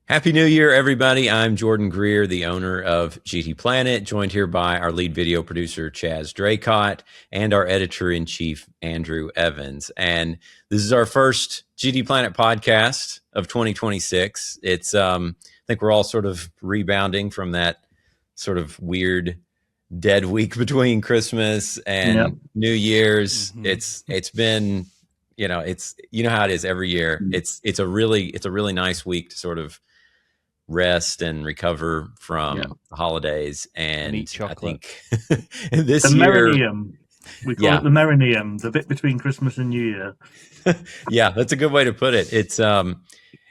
Happy New Year, everybody. I'm Jordan Greer, the owner of GT Planet, joined here by our lead video producer, Chaz Draycott, and our editor-in-chief, Andrew Evans. And this is our first GT Planet podcast of 2026. I think we're all sort of rebounding from that sort of weird dead week between Christmas and New Year's. Mm-hmm. It's been, it's how it is every year. Mm-hmm. It's a really nice week to sort of rest and recover from the holidays, and eat chocolate. I think this the year, Merineum. We call it the Merineum, the bit between Christmas and New Year. Yeah, that's a good way to put it.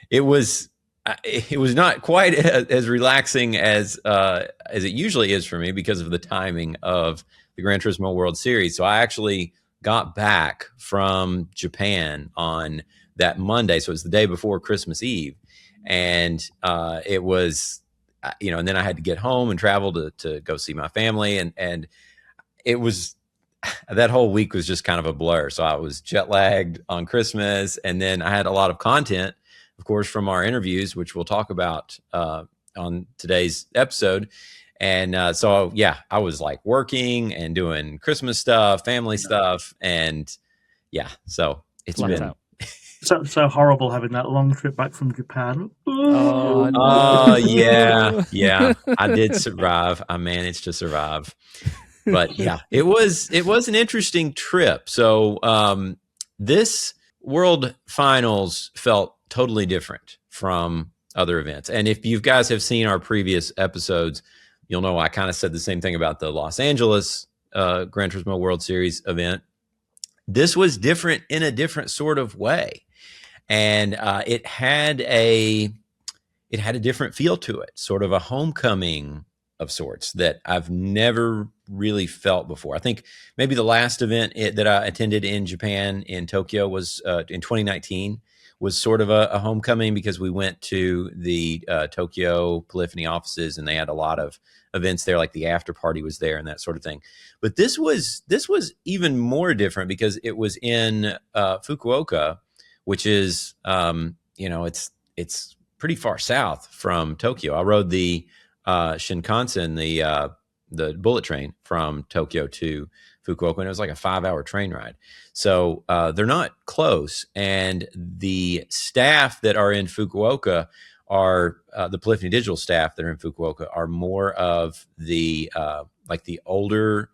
It was not quite as relaxing as it usually is for me because of the timing of the Gran Turismo World Series. So I actually got back from Japan on that Monday, so it was the day before Christmas Eve. And it was, and then I had to get home and travel to go see my family. And it was, that whole week was just kind of a blur. So I was jet lagged on Christmas. And then I had a lot of content, of course, from our interviews, which we'll talk about on today's episode. And so I was like working and doing Christmas stuff, family stuff. And so it's Flat been... out. So horrible having that long trip back from Japan. Oh, no. Yeah. I did survive. I managed to survive. But it was an interesting trip. So this World Finals felt totally different from other events. And if you guys have seen our previous episodes, you'll know I kind of said the same thing about the Los Angeles Gran Turismo World Series event. This was different in a different sort of way. And it had a different feel to it, sort of a homecoming of sorts that I've never really felt before. I think maybe the last event that I attended in Japan, in Tokyo, was in 2019, was sort of a homecoming because we went to the Tokyo Polyphony offices and they had a lot of events there, like the after party was there and that sort of thing. But this was even more different because it was in Fukuoka, which is, it's pretty far south from Tokyo. I rode the Shinkansen, the bullet train from Tokyo to Fukuoka, and it was like a 5-hour train ride. So they're not close. And the staff that are in Fukuoka are the Polyphony Digital staff that are in Fukuoka are more of the like the older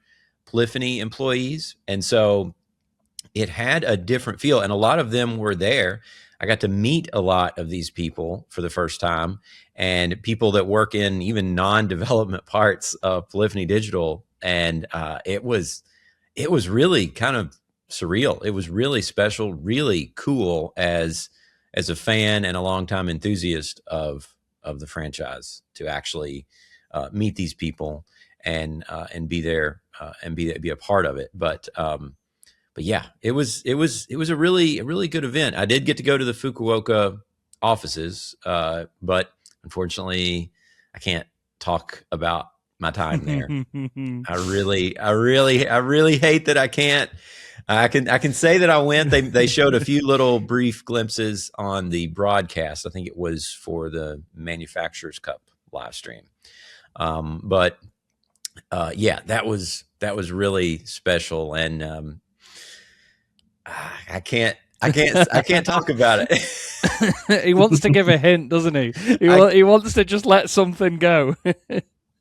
Polyphony employees. And so it had a different feel, and a lot of them were there. I got to meet a lot of these people for the first time, and people that work in even non-development parts of Polyphony Digital. And it was really kind of surreal. It was really special, really cool as a fan and a longtime enthusiast of the franchise to actually meet these people and be there and be a part of it. But yeah, it was a really good event. I did get to go to the Fukuoka offices, but unfortunately, I can't talk about my time there. I really hate that I can't. I can say that I went. They showed a few little brief glimpses on the broadcast. I think it was for the Manufacturers Cup live stream. But that was really special, and I can't talk about it. He wants to give a hint, doesn't he? He wants to just let something go.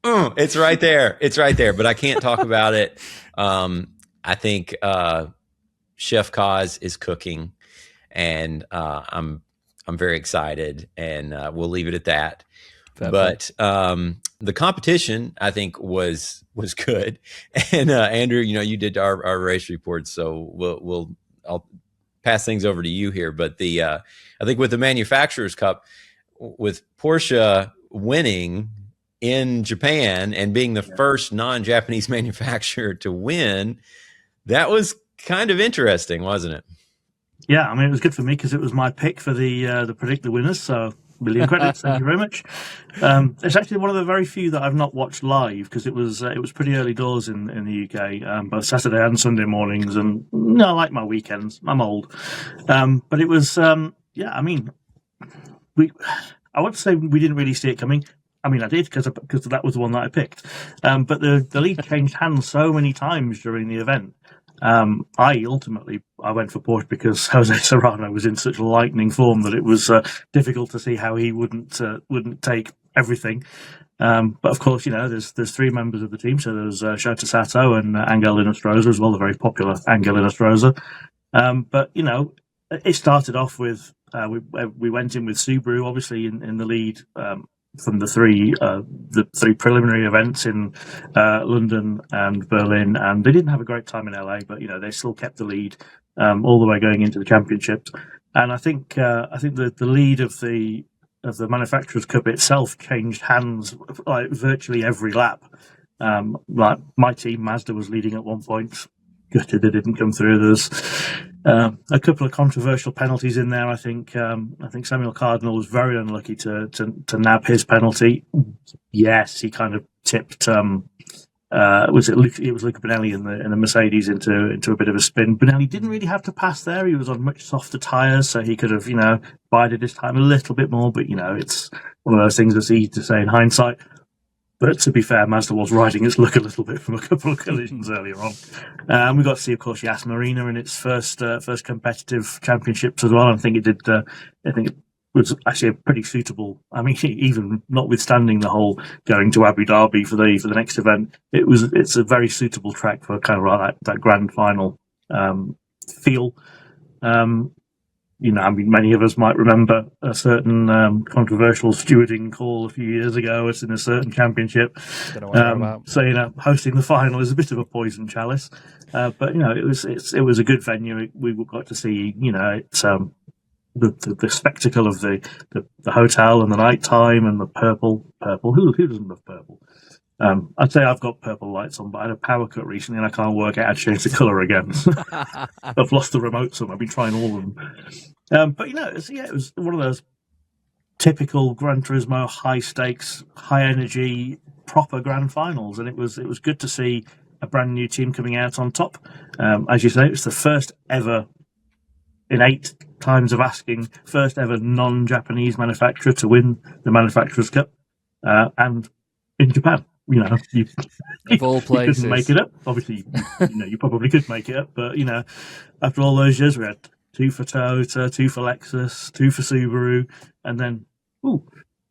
It's right there, but I can't talk about it. I think Chef Kaz is cooking, and I'm very excited, and we'll leave it at that. But the competition, I think, was good, and Andrew, you did our race reports, so I'll pass things over to you here. But I think with the Manufacturers Cup, with Porsche winning in Japan and being the first non-Japanese manufacturer to win, that was kind of interesting, wasn't it? Yeah, I mean, it was good for me because it was my pick for the predict the winners. So, million credits. Thank you very much. It's actually one of the very few that I've not watched live because it was pretty early doors in the UK, both Saturday and Sunday mornings. And I like my weekends. I'm old, but it was I mean, I would say we didn't really see it coming. I mean, I did because that was the one that I picked. But the lead changed hands so many times during the event. I went for Porsche because Jose Serrano was in such lightning form that it was difficult to see how he wouldn't take everything. But of course, there's three members of the team. So there's Shota Sato and Angel Linostroza as well, the very popular Angel Linostroza. But it started off with we went in with Subaru, obviously in the lead from the three preliminary events in London and Berlin, and they didn't have a great time in LA, but they still kept the lead all the way going into the championships. And I think the lead of the Manufacturers' Cup itself changed hands like virtually every lap. Like my team, Mazda, was leading at one point. Gutted it didn't come through. There's a couple of controversial penalties in there. I think Samuel Cardinal was very unlucky to nab his penalty. Yes, he kind of tipped. It was Luca Bonelli in the Mercedes into a bit of a spin. Bonelli didn't really have to pass there. He was on much softer tyres, so he could have bided his time a little bit more. But it's one of those things that's easy to say in hindsight. But to be fair, Mazda was riding its luck a little bit from a couple of collisions earlier on. We got to see, of course, Yas Marina in its first competitive championships as well. I think it was actually a pretty suitable. I mean, even notwithstanding the whole going to Abu Dhabi for the next event, it's a very suitable track for kind of like that grand final feel. I mean, many of us might remember a certain controversial stewarding call a few years ago. It's in a certain championship. So, hosting the final is a bit of a poison chalice. But it was a good venue. We got to see, it's the spectacle of the hotel and the night time and the purple. Who doesn't love purple? I'd say I've got purple lights on, but I had a power cut recently and I can't work out how to change the colour again. I've lost the remote somewhere. I've been trying all of them. But it was one of those typical Gran Turismo high stakes, high energy, proper grand finals, and it was good to see a brand new team coming out on top. As you say, it's the first ever, in 8 times of asking, first ever non-Japanese manufacturer to win the Manufacturers' Cup, and in Japan. Of all places, you couldn't make it up. Obviously, you probably could make it up, but after all those years, we had 2 for Toyota, 2 for Lexus, 2 for Subaru, and then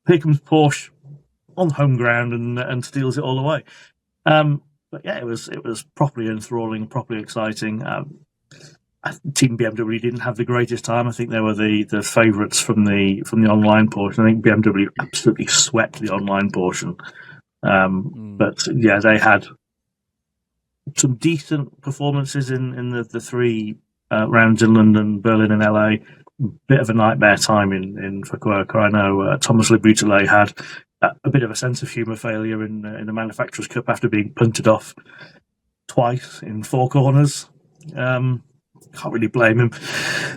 here comes Porsche on home ground and steals it all away. But yeah, it was properly enthralling, properly exciting. Team BMW didn't have the greatest time. I think they were the favourites from the online portion. I think BMW absolutely swept the online portion. But yeah, they had some decent performances in the 3 rounds in London, Berlin, and LA. Bit of a nightmare time in Fukuoka. I know Thomas Leboutelet had a bit of a sense of humour failure in the Manufacturers' Cup after being punted off twice in 4 corners. Can't really blame him.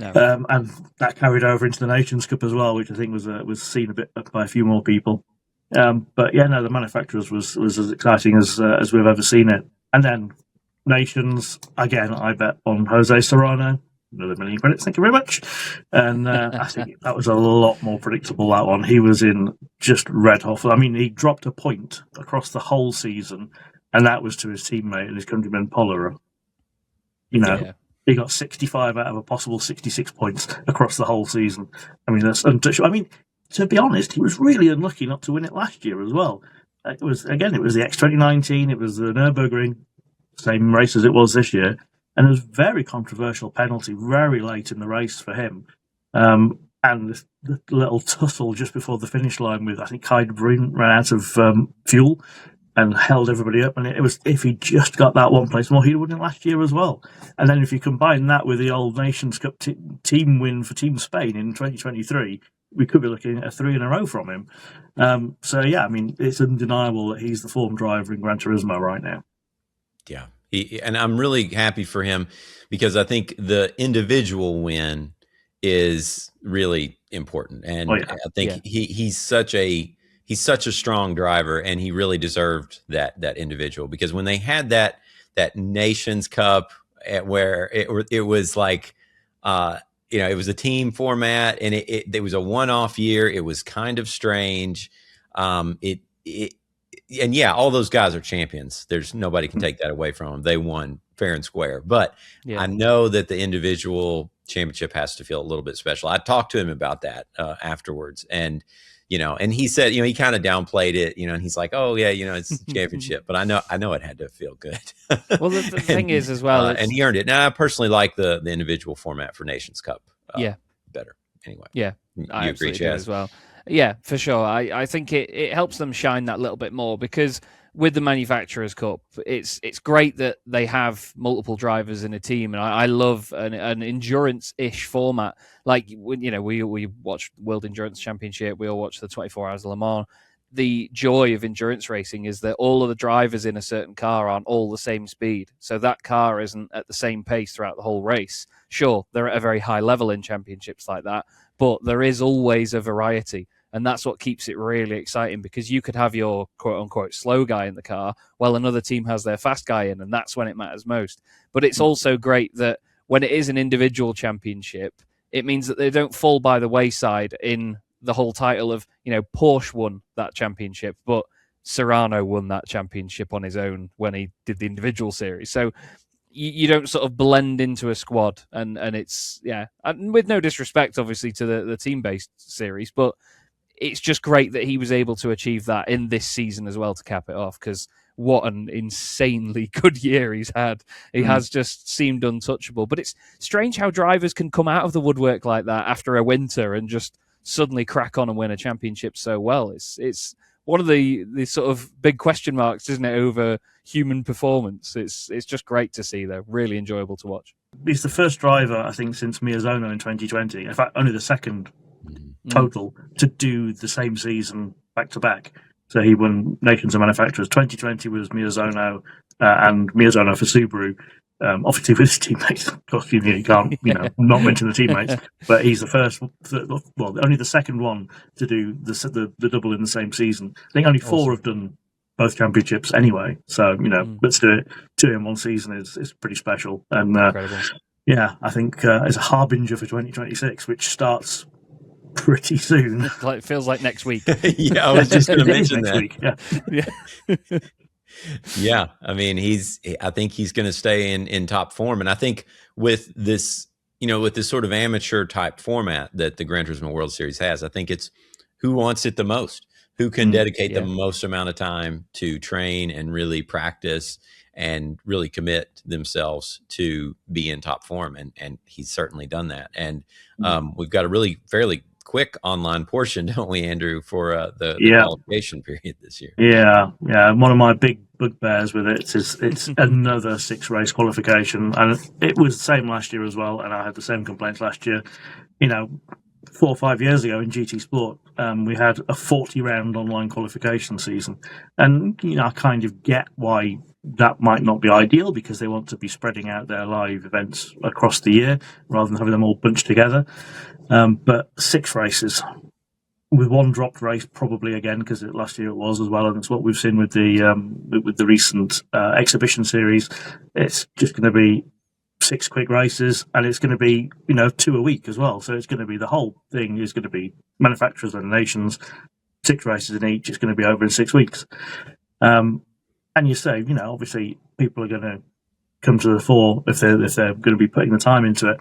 No. And that carried over into the Nations Cup as well, which I think was seen a bit by a few more people. But yeah, no, the Manufacturers was as exciting as we've ever seen it. And then Nations, again, I bet on Jose Serrano. Another million credits, thank you very much. And I think that was a lot more predictable, that one. He was in just red hot. I mean, he dropped a point across the whole season, and that was to his teammate and his countryman Pollera. He got 65 out of a possible 66 points across the whole season. I mean, that's untouchable. I mean, to be honest, he was really unlucky not to win it last year as well. It was the X2019, it was the Nürburgring, same race as it was this year, and it was a very controversial penalty very late in the race for him. And the little tussle just before the finish line with, I think, Kai de Bruyne ran out of fuel and held everybody up. And it was, if he just got that one place more, he'd won it last year as well. And then if you combine that with the old Nations Cup team win for Team Spain in 2023, we could be looking at a 3 in a row from him. So, yeah, I mean, it's undeniable that he's the form driver in Gran Turismo right now. Yeah. And I'm really happy for him because I think the individual win is really important. And I think he's such a strong driver, and he really deserved that individual, because when they had that Nations Cup where it was like it was a team format, and it was a one-off year. It was kind of strange. And yeah, all those guys are champions. There's nobody can take that away from them. They won fair and square. But I know that the individual championship has to feel a little bit special. I talked to him about that afterwards, and and he said, he kind of downplayed it, and he's like, oh yeah, it's the championship, but I know it had to feel good. Well, the thing is as well, and he earned it. Now, I personally like the individual format for Nations Cup. Better anyway. Yeah, I agree, Chaz? As well. Yeah, for sure. I think it helps them shine that little bit more, because with the Manufacturers Cup, it's great that they have multiple drivers in a team, and I love an endurance-ish format. Like we watch World Endurance Championship, we all watch the 24 Hours of Le Mans. The joy of endurance racing is that all of the drivers in a certain car aren't all the same speed, so that car isn't at the same pace throughout the whole race. Sure, they're at a very high level in championships like that, but there is always a variety. And that's what keeps it really exciting, because you could have your quote-unquote slow guy in the car while another team has their fast guy in, and that's when it matters most. But it's also great that when it is an individual championship, it means that they don't fall by the wayside in the whole title of, Porsche won that championship, but Serrano won that championship on his own when he did the individual series. So you don't sort of blend into a squad, and it's, and with no disrespect, obviously, to the team-based series, but it's just great that he was able to achieve that in this season as well to cap it off, because what an insanely good year he's had. He has just seemed untouchable. But it's strange how drivers can come out of the woodwork like that after a winter and just suddenly crack on and win a championship so well. It's one of the sort of big question marks, isn't it, over human performance. It's just great to see, though. Really enjoyable to watch. He's the first driver, I think, since Miyazono in 2020. In fact, only the second total to do the same season back to back. So he won Nations and Manufacturers. 2020 was Miyazono, and Miyazono for Subaru, obviously with his teammates. Of course, you can't not mention the teammates, but he's the first, only the second one to do the double in the same season. I think only four have done both championships anyway. So let's do it. Two in one season is pretty special, and I think it's a harbinger for 2026, which starts pretty soon. It feels like next week. Yeah, I was just going to mention that. Week, yeah. I mean, I think he's going to stay in top form, and I think with this, with this sort of amateur type format that the Gran Turismo World Series has, I think it's who wants it the most, who can dedicate the most amount of time to train and really practice and really commit themselves to be in top form, and he's certainly done that. And we've got a really fairly quick online portion, don't we, Andrew, for the qualification period this year? Yeah. One of my big bugbears with it is it's another 6-race qualification, and it was the same last year as well. And I had the same complaints last year. 4 or 5 years ago in GT Sport, we had a 40-round online qualification season, and I kind of get why that might not be ideal, because they want to be spreading out their live events across the year rather than having them all bunched together. But 6 races with one dropped race, probably again, because last year it was as well, and it's what we've seen with the recent exhibition series. It's just going to be 6 quick races, and it's going to be 2 a week as well. So it's going to be, the whole thing is going to be Manufacturers and Nations, 6 races in each. It's going to be over in 6 weeks. And you say, obviously people are going to come to the fore if they're going to be putting the time into it.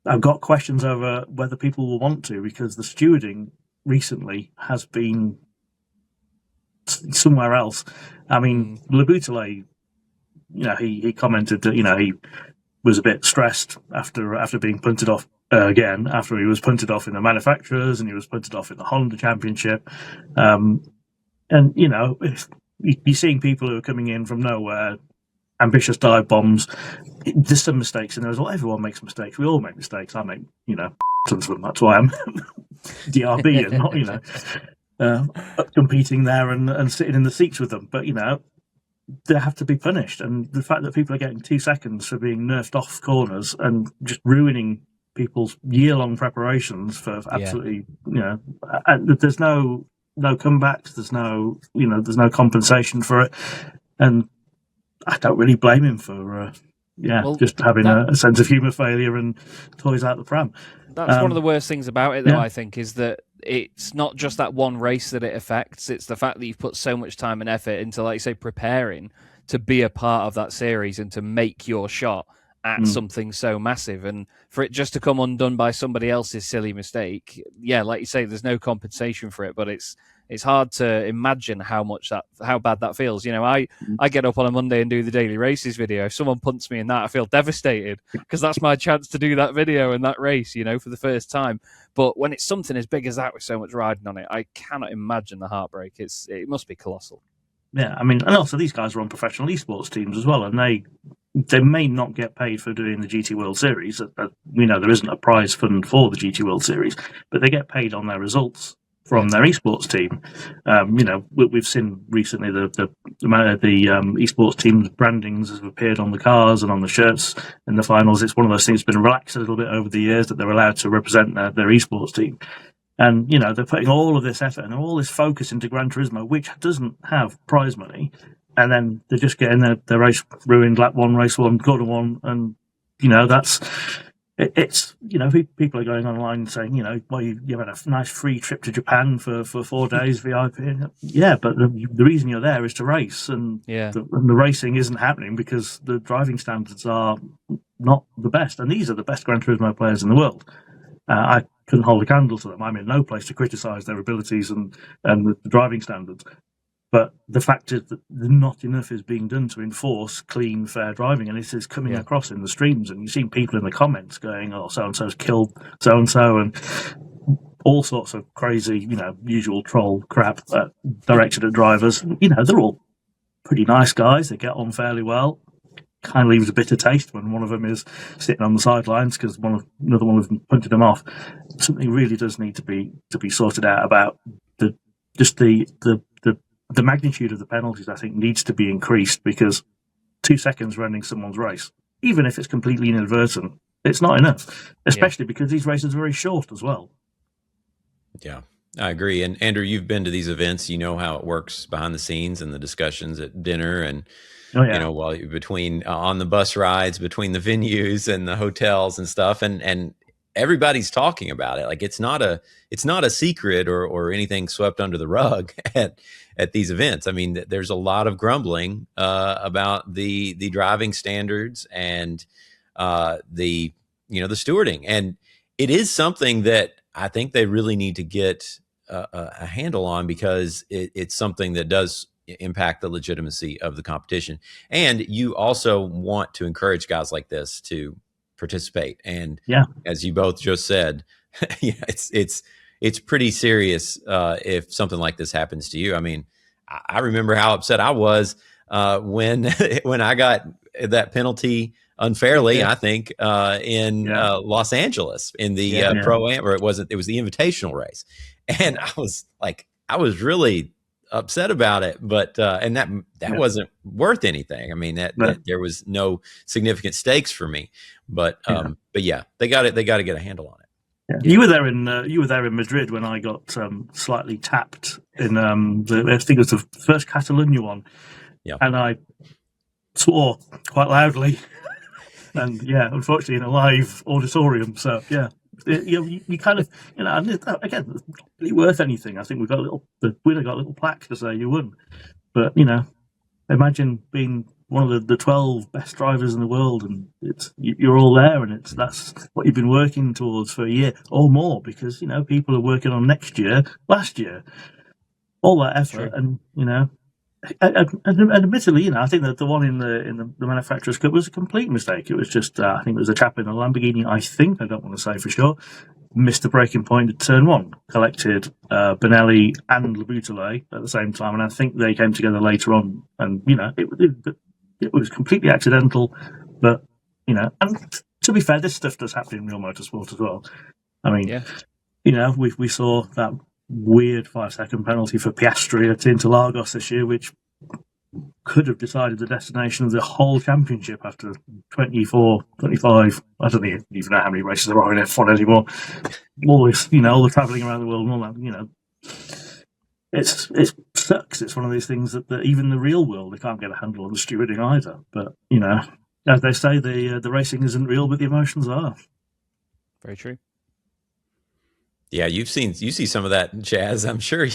I've got questions over whether people will want to, because the stewarding recently has been somewhere else. I mean, Leboutelet, he commented that he was a bit stressed after being punted off again, after he was punted off in the Manufacturers and he was punted off in the Honda Championship. And you're seeing people who are coming in from nowhere, ambitious dive bombs. There's some mistakes in there as well. Everyone makes mistakes. We all make mistakes. I make, tons of them. That's why I'm DRB and not, competing there and sitting in the seats with them. But, they have to be punished. And the fact that people are getting 2 seconds for being nerfed off corners and just ruining people's year-long preparations for absolutely, and there's no comebacks. There's no compensation for it. And I don't really blame him for just having a sense of humour failure and toys out the pram. That's one of the worst things about it, though, I think, is that it's not just that one race that it affects. It's the fact that you've put so much time and effort into, like you say, preparing to be a part of that series and to make your shot at something so massive. And for it just to come undone by somebody else's silly mistake, like you say, there's no compensation for it, but it's hard to imagine how bad that feels. I get up on a Monday and do the daily races video. If someone punts me in that, I feel devastated because that's my chance to do that video and that race, for the first time. But when it's something as big as that with so much riding on it, I cannot imagine the heartbreak. It must be colossal. Yeah, I mean, and also these guys are on professional esports teams as well, and they may not get paid for doing the GT World Series. There isn't a prize fund for the GT World Series, but they get paid on their results from their esports team. We've seen recently the esports team's brandings have appeared on the cars and on the shirts in the finals. It's one of those things that's been relaxed a little bit over the years that they're allowed to represent their esports team. And, they're putting all of this effort and all this focus into Gran Turismo, which doesn't have prize money. And then they're just getting their race ruined, lap one, race one, quarter one. And, people are going online saying, you had a nice free trip to Japan for 4 days VIP. Yeah, but the reason you're there is to race. And, the racing isn't happening because the driving standards are not the best. And these are the best Gran Turismo players in the world. I couldn't hold a candle to them. I'm in no place to criticise their abilities and the driving standards. But the fact is that not enough is being done to enforce clean, fair driving. And this is coming across in the streams. And you've seen people in the comments going, oh, so-and-so's killed so-and-so, and all sorts of crazy, usual troll crap directed at drivers. They're all pretty nice guys. They get on fairly well. Kind of leaves a bitter taste when one of them is sitting on the sidelines because another one of them punted him off. Something really does need to be sorted out about the magnitude of the penalties. I think needs to be increased because 2 seconds running someone's race, even if it's completely inadvertent, it's not enough. Especially because these races are very short as well. Yeah, I agree. And Andrew, you've been to these events. You know how it works behind the scenes and the discussions at dinner and. While you're between on the bus rides, between the venues and the hotels and stuff, and everybody's talking about it. Like it's not a secret or anything swept under the rug at these events. I mean, there's a lot of grumbling about the driving standards and the stewarding, and it is something that I think they really need to get a handle on because it's something that does impact the legitimacy of the competition. And you also want to encourage guys like this to participate. And as you both just said, it's pretty serious if something like this happens to you. I mean, I remember how upset I was when I got that penalty unfairly, I think, in Los Angeles in the Pro-Am, or it was the invitational race. And I was really upset about it, but and that wasn't worth anything. I mean, that there was no significant stakes for me, but they got to get a handle on it. Yeah. You were there in Madrid when I got slightly tapped in I think it was the first Catalonia one, and I swore quite loudly, and unfortunately in a live auditorium. So you kind of again, really worth anything. I think the winner got a little plaque to say you won, but imagine being one of the 12 best drivers in the world, and you're all there, and that's what you've been working towards for a year or more, because people are working on last year, all that effort, and and admittedly, I think that the one in the Manufacturers' Cup was a complete mistake. It was just, I think it was a chap in a Lamborghini. I don't want to say for sure, missed the braking point at turn one, collected Benelli and Labutale at the same time, and I think they came together later on. And it was completely accidental, but and to be fair, this stuff does happen in real motorsport as well. I mean, we saw that weird 5-second penalty for Piastri at Interlagos this year, which could have decided the destination of the whole championship after 24, 25. I don't even know how many races there are in F1 anymore. All this, all the travelling around the world and all that, it sucks. It's one of these things that even the real world, they can't get a handle on the stewarding either. But, As they say, the racing isn't real, but the emotions are. Very true. Yeah, you see some of that, Chaz. I'm sure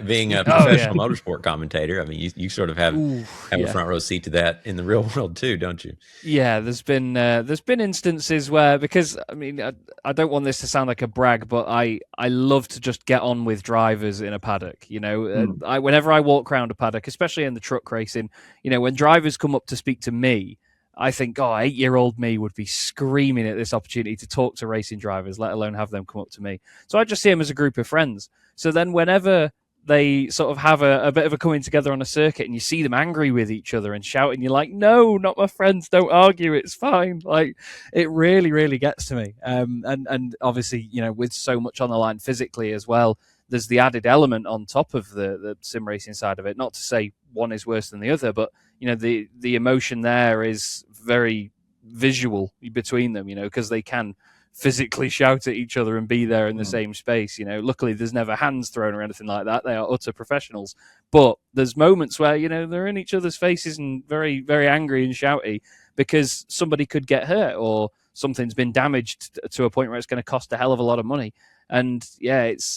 being a professional motorsport commentator. I mean, you sort of have a front row seat to that in the real world too, don't you? Yeah, there's been instances where, because I mean, I don't want this to sound like a brag, but I love to just get on with drivers in a paddock. Whenever I walk around a paddock, especially in the truck racing, when drivers come up to speak to me, I think, 8-year-old me would be screaming at this opportunity to talk to racing drivers, let alone have them come up to me. So I just see them as a group of friends. So then whenever they sort of have a bit of a coming together on a circuit and you see them angry with each other and shouting, you're like, no, not my friends, don't argue, it's fine. Like, it really, really gets to me. And obviously, with so much on the line physically as well, there's the added element on top of the sim racing side of it. Not to say one is worse than the other, but the emotion there is very visual between them, because they can physically shout at each other and be there in the same space. Luckily there's never hands thrown or anything like that. They are utter professionals, but there's moments where they're in each other's faces and very, very angry and shouty because somebody could get hurt or something's been damaged to a point where it's going to cost a hell of a lot of money. And yeah, it's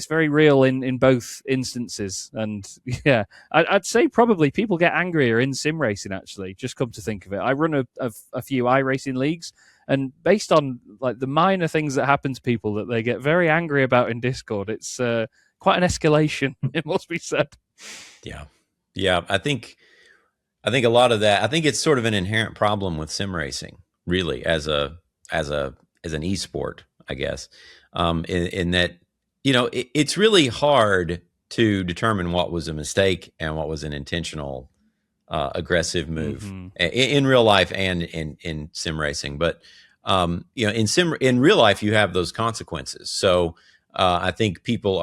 very real in both instances. And yeah, I'd say probably people get angrier in sim racing. Actually, just come to think of it, I run a few iRacing leagues, and based on like the minor things that happen to people that they get very angry about in Discord, it's quite an escalation. It must be said. Yeah. I think a lot of that. I think it's sort of an inherent problem with sim racing, really, as an esport, I guess. In that, it's really hard to determine what was a mistake and what was an intentional aggressive move in real life and in sim racing. But in real life, you have those consequences. So I think people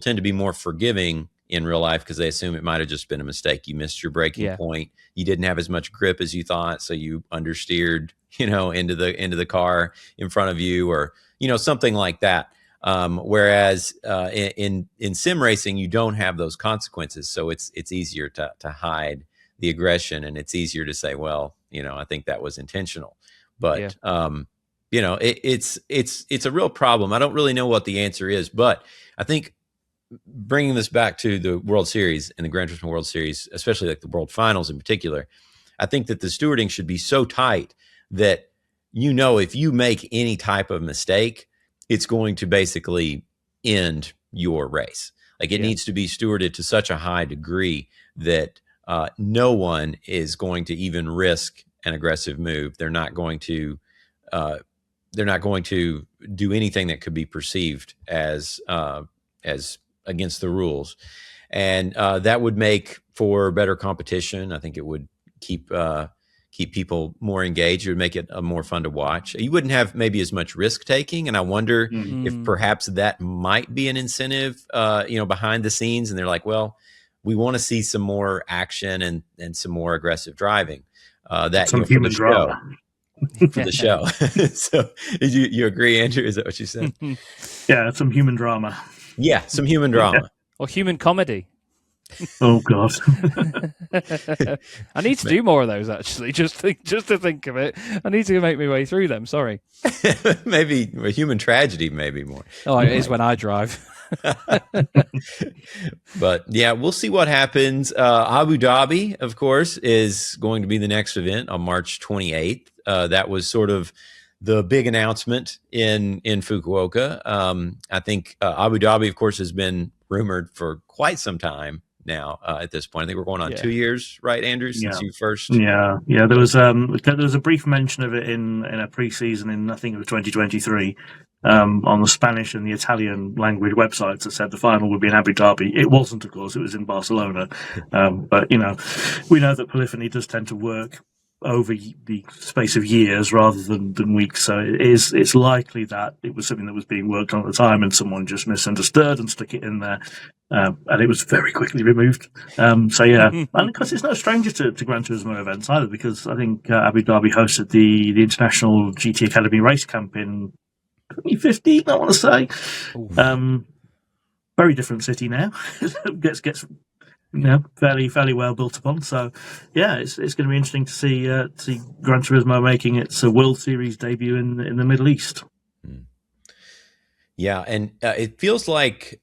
tend to be more forgiving in real life because they assume it might have just been a mistake. You missed your braking point. You didn't have as much grip as you thought, so you understeered, into the car in front of you, or something like that. Whereas in sim racing, you don't have those consequences, so it's easier to hide the aggression, and it's easier to say, well, I think that was intentional. But it's a real problem. I don't really know what the answer is, but I think bringing this back to the World Series and the Gran Turismo World Series, especially like the World Finals in particular, I think that the stewarding should be so tight that if you make any type of mistake, it's going to basically end your race. Like it needs to be stewarded to such a high degree that no one is going to even risk an aggressive move. They're not going to do anything that could be perceived as against the rules, and that would make for better competition. I think it would keep people more engaged. It would make it more fun to watch. You wouldn't have maybe as much risk taking, and I wonder if perhaps that might be an incentive, behind the scenes. And they're like, well, we want to see some more action and some more aggressive driving. That some human drama for the show. So, you agree, Andrew? Is that what you said? Yeah, some human drama. Yeah, some human drama. Or human comedy. Oh God! I need to do more of those. Actually, just to think of it, I need to make my way through them. Sorry. Maybe a human tragedy, maybe more. Oh, it is when I drive. But yeah, we'll see what happens. Abu Dhabi, of course, is going to be the next event on March 28th. That was sort of the big announcement in Fukuoka. I think Abu Dhabi, of course, has been rumored for quite some time now. At this point, I think we're going on 2 years, right, Andrew? Since you first, yeah. There was a brief mention of it in a pre-season in, I think it was 2023, on the Spanish and the Italian language websites that said the final would be in Abu Dhabi. It wasn't, of course; it was in Barcelona. But we know that polyphony does tend to work over the space of years rather than weeks. So it's likely that it was something that was being worked on at the time and someone just misunderstood and stuck it in there. And it was very quickly removed. So yeah, and of course it's no stranger to Gran Turismo events either, because I think Abu Dhabi hosted the International GT Academy Race Camp in 2015, I want to say. Very different city now. gets fairly well built upon. So, yeah, it's going to be interesting to see Gran Turismo making its World Series debut in the Middle East. Yeah, and it feels like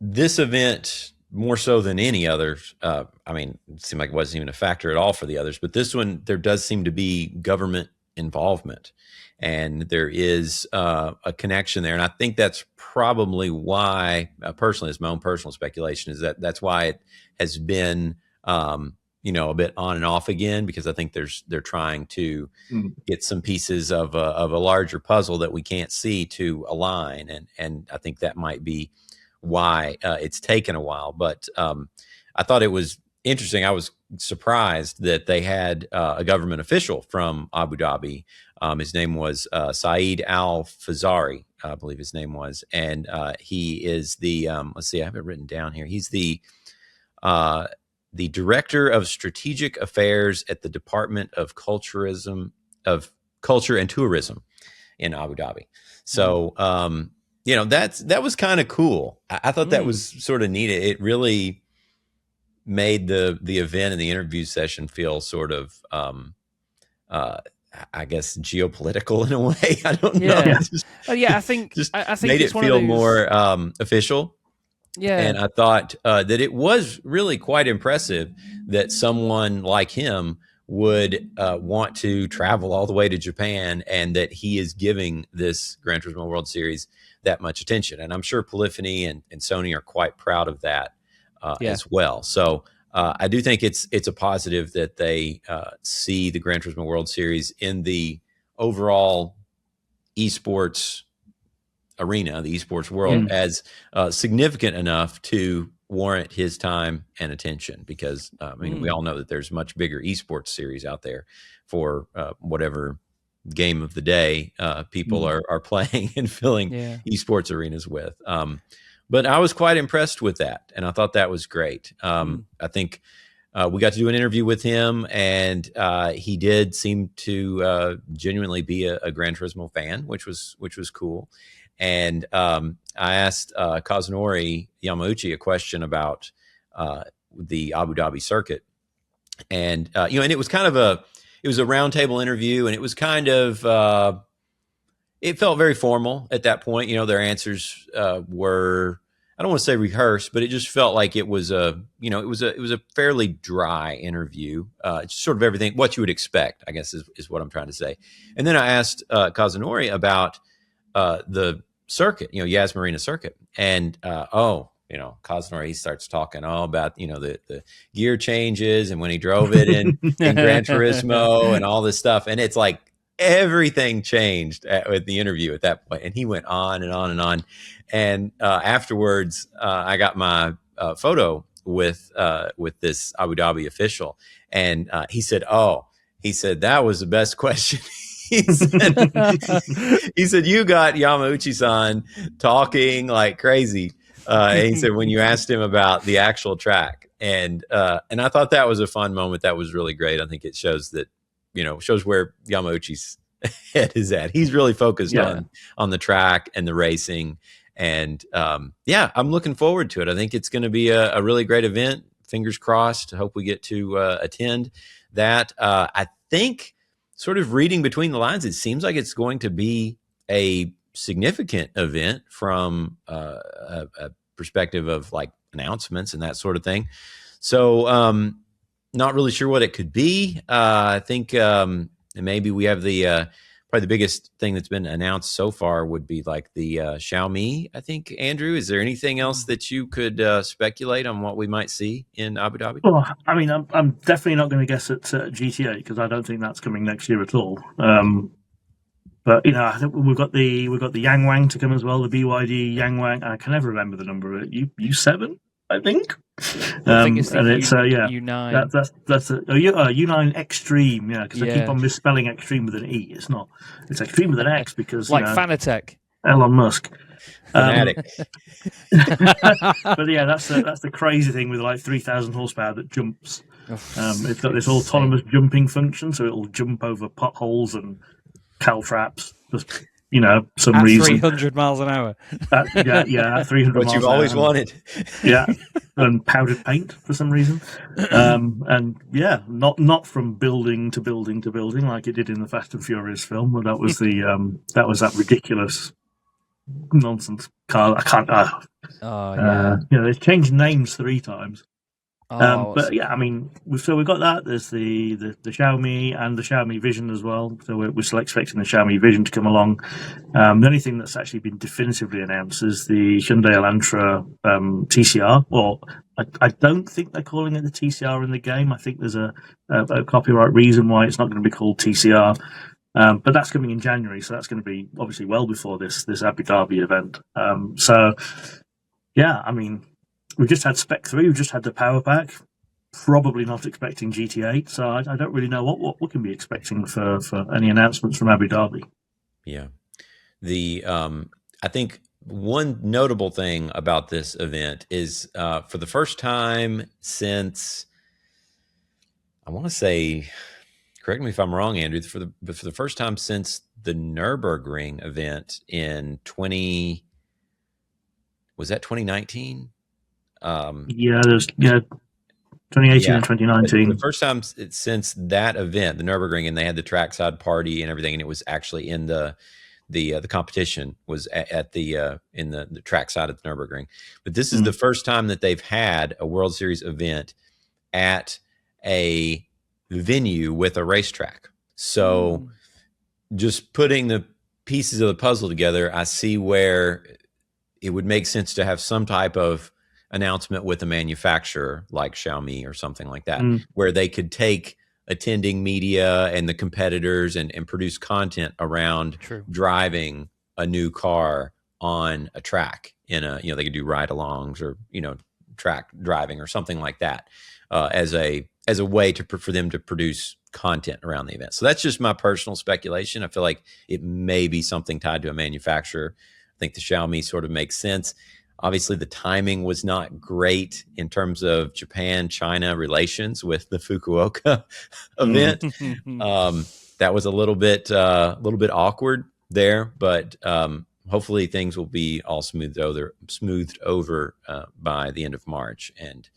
this event, more so than any others, I mean, it seemed like it wasn't even a factor at all for the others, but this one, there does seem to be government involvement, and there is a connection there. And I think that's probably why, personally, it's my own personal speculation, is that's why it has been, a bit on and off again, because I think they're trying to get some pieces of a larger puzzle that we can't see to align. And I think that might be why it's taken a while. But I thought it was interesting. I was surprised that they had a government official from Abu Dhabi. His name was Saeed Al-Fazari, I believe his name was. And he is the, let's see, I have it written down here. He's the Director of Strategic Affairs at the Department of Culture and Tourism in Abu Dhabi. So, that was kind of cool. I thought that was sort of neat. It really made the event and the interview session feel sort of, I guess, geopolitical in a way. I don't know. I think made it's it feel more official. Yeah. And I thought that it was really quite impressive that someone like him would want to travel all the way to Japan, and that he is giving this Gran Turismo World Series that much attention. And I'm sure Polyphony and Sony are quite proud of that as well. So I do think it's a positive that they see the Gran Turismo World Series in the overall esports arena, the esports world, as significant enough to warrant his time and attention, because we all know that there's much bigger esports series out there for whatever game of the day people are playing and filling esports arenas with. But I was quite impressed with that, and I thought that was great. I think we got to do an interview with him, and he did seem to genuinely be a Gran Turismo fan, which was cool. And I asked Kazunori Yamauchi a question about the Abu Dhabi circuit, and and it was kind of a roundtable interview, and it was kind of it felt very formal at that point. Their answers were, I don't want to say rehearsed, but it just felt like it was a fairly dry interview. It's sort of everything what you would expect, I guess, is what I'm trying to say. And then I asked Kazunori about the circuit, Yas Marina circuit. And, Kazunori, he starts talking all about, the gear changes and when he drove it in Gran Turismo and all this stuff. And it's like everything changed with the interview at that point. And he went on and on and on. And afterwards, I got my photo with this Abu Dhabi official. And he said, that was the best question. He said, you got Yamauchi-san talking like crazy. And he said, when you asked him about the actual track, and I thought that was a fun moment. That was really great. I think it shows that, shows where Yamauchi's head is at. He's really focused on the track and the racing. And I'm looking forward to it. I think it's going to be a really great event. Fingers crossed. I hope we get to attend that. I think, sort of reading between the lines, it seems like it's going to be a significant event from a perspective of like announcements and that sort of thing. So not really sure what it could be. I think maybe we have probably the biggest thing that's been announced so far would be like the Xiaomi, I think. Andrew, is there anything else that you could speculate on what we might see in Abu Dhabi? Well, I mean, I'm definitely not going to guess at GTA, because I don't think that's coming next year at all. But I think we've got the Yangwang to come as well, the BYD Yangwang. I can never remember the number of it. U7, I think. I think it's and it's U9. That's a U9 Extreme, because I keep on misspelling Extreme with an E. It's Extreme with an X, because like Fanatec, Elon Musk. Fanatic. But that's the crazy thing with like 3,000 horsepower that jumps. It's got this autonomous jumping function, so it'll jump over potholes and cow traps. Just some at reason. 300 miles an hour. At 300 What miles you've an always hour. wanted. Yeah, and powdered paint for some reason. And yeah, not from building to building to building like it did in the Fast and Furious film. But that was that ridiculous nonsense car. I can't. They've changed names 3 times. But yeah, I mean, we've got that. There's the Xiaomi and the Xiaomi Vision as well. So we're still expecting the Xiaomi Vision to come along. The only thing that's actually been definitively announced is the Hyundai Elantra TCR. Well, I don't think they're calling it the TCR in the game. I think there's a copyright reason why it's not going to be called TCR. But that's coming in January, so that's going to be obviously well before this Abu Dhabi event. So yeah, I mean, we've just had Spec 3, we've just had the Power Pack. Probably not expecting GT8, so I don't really know what we can be expecting for any announcements from Abu Dhabi. Yeah, I think one notable thing about this event is for the first time since, I want to say, correct me if I'm wrong, Andrew, but for the first time since the Nürburgring event in 2019? 2018 and 2019. The first time since that event, the Nürburgring, and they had the trackside party and everything, and it was actually in the competition was at the in the trackside at the Nürburgring. But this is the first time that they've had a World Series event at a venue with a racetrack. So just putting the pieces of the puzzle together, I see where it would make sense to have some type of announcement with a manufacturer like Xiaomi or something like that, where they could take attending media and the competitors and produce content around driving a new car on a track in they could do ride-alongs or, track driving or something like that as a way for them to produce content around the event. So that's just my personal speculation. I feel like it may be something tied to a manufacturer. I think the Xiaomi sort of makes sense. Obviously, the timing was not great in terms of Japan-China relations with the Fukuoka event. That was a little bit awkward there, but hopefully things will be all smoothed over by the end of March. And